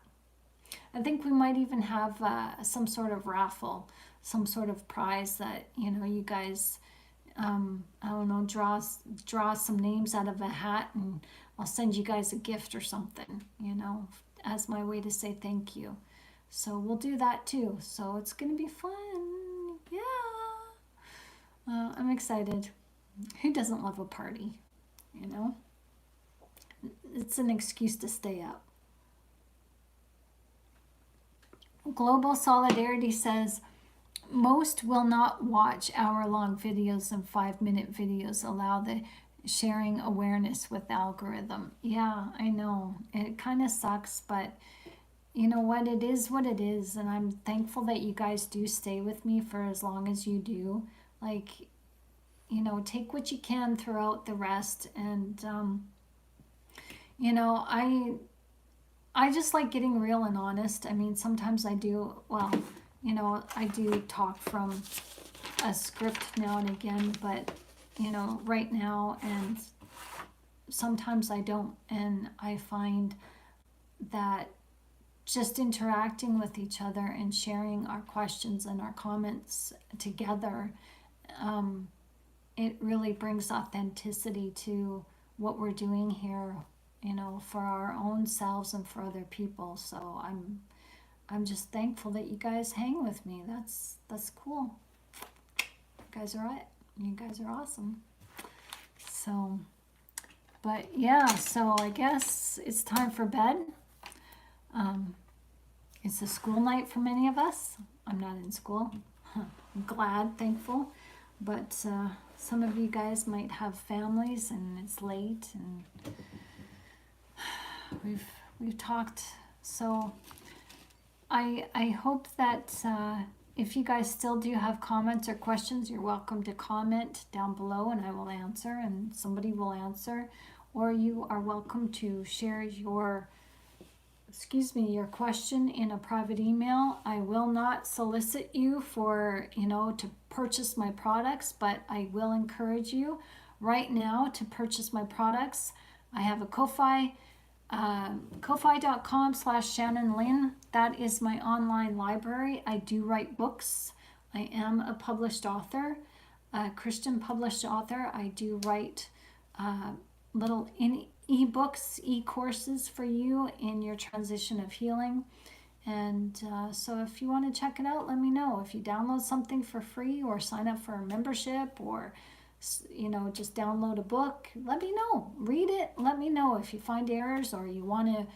I think we might even have some sort of raffle, some sort of prize that, you know, you guys, I don't know, draw some names out of a hat, and I'll send you guys a gift or something, you know, as my way to say thank you. So we'll do that too. So it's going to be fun. Yeah. I'm excited. Who doesn't love a party, you know? it's an excuse to stay up. Global Solidarity says, most will not watch hour-long videos and 5-minute videos. Allow the sharing awareness with algorithm. Yeah, I know. It kind of sucks, but you know what? It is what it is. And I'm thankful that you guys do stay with me for as long as you do. Like, you know, take what you can throughout the rest. And, you know, I just like getting real and honest. I mean, sometimes I do, well, you know, I do talk from a script now and again, but, you know, right now, and sometimes I don't. And I find that just interacting with each other and sharing our questions and our comments together, it really brings authenticity to what we're doing here, you know, for our own selves and for other people. So I'm just thankful that you guys hang with me. That's cool. You guys are right. You guys are awesome. So, but yeah, so I guess it's time for bed. It's a school night for many of us. I'm not in school. I'm glad, thankful. But some of you guys might have families and it's late, and we've talked. So I hope that if you guys still do have comments or questions, you're welcome to comment down below and I will answer, and somebody will answer. Or you are welcome to share your question in a private email. I will not solicit you for, you know, to purchase my products, but I will encourage you right now to purchase my products. I have a Ko-Fi, ko-fi.com/Shannon Lynn. That is my online library. I do write books. I am a published author, a Christian published author. I do write little e-books, e-courses for you in your transition of healing. And so if you want to check it out, let me know. If you download something for free or sign up for a membership, or, you know, just download a book, let me know. Read it. Let me know if you find errors, or you want to,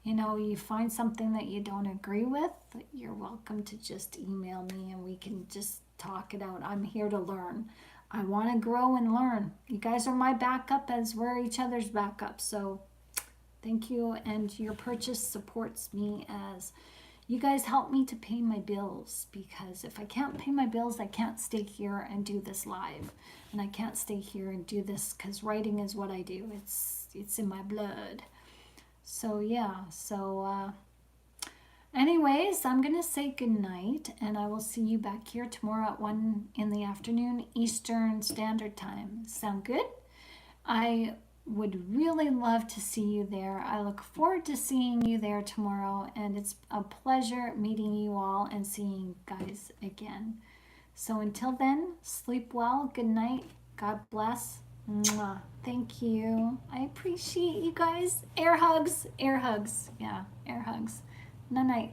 you know, you find something that you don't agree with. You're welcome to just email me and we can just talk it out. I'm here to learn. I want to grow and learn. You guys are my backup as we're each other's backup. So thank you. And your purchase supports me as you guys help me to pay my bills, because if I can't pay my bills, I can't stay here and do this live. And I can't stay here and do this because writing is what I do. It's in my blood. So yeah, so anyways, I'm going to say good night, and I will see you back here tomorrow at 1 in the afternoon Eastern Standard Time. Sound good? I would really love to see you there. I look forward to seeing you there tomorrow, and it's a pleasure meeting you all and seeing you guys again. So until then, sleep well. Good night. God bless. Mwah. Thank you. I appreciate you guys. Air hugs. Air hugs. Yeah, air hugs. Night night.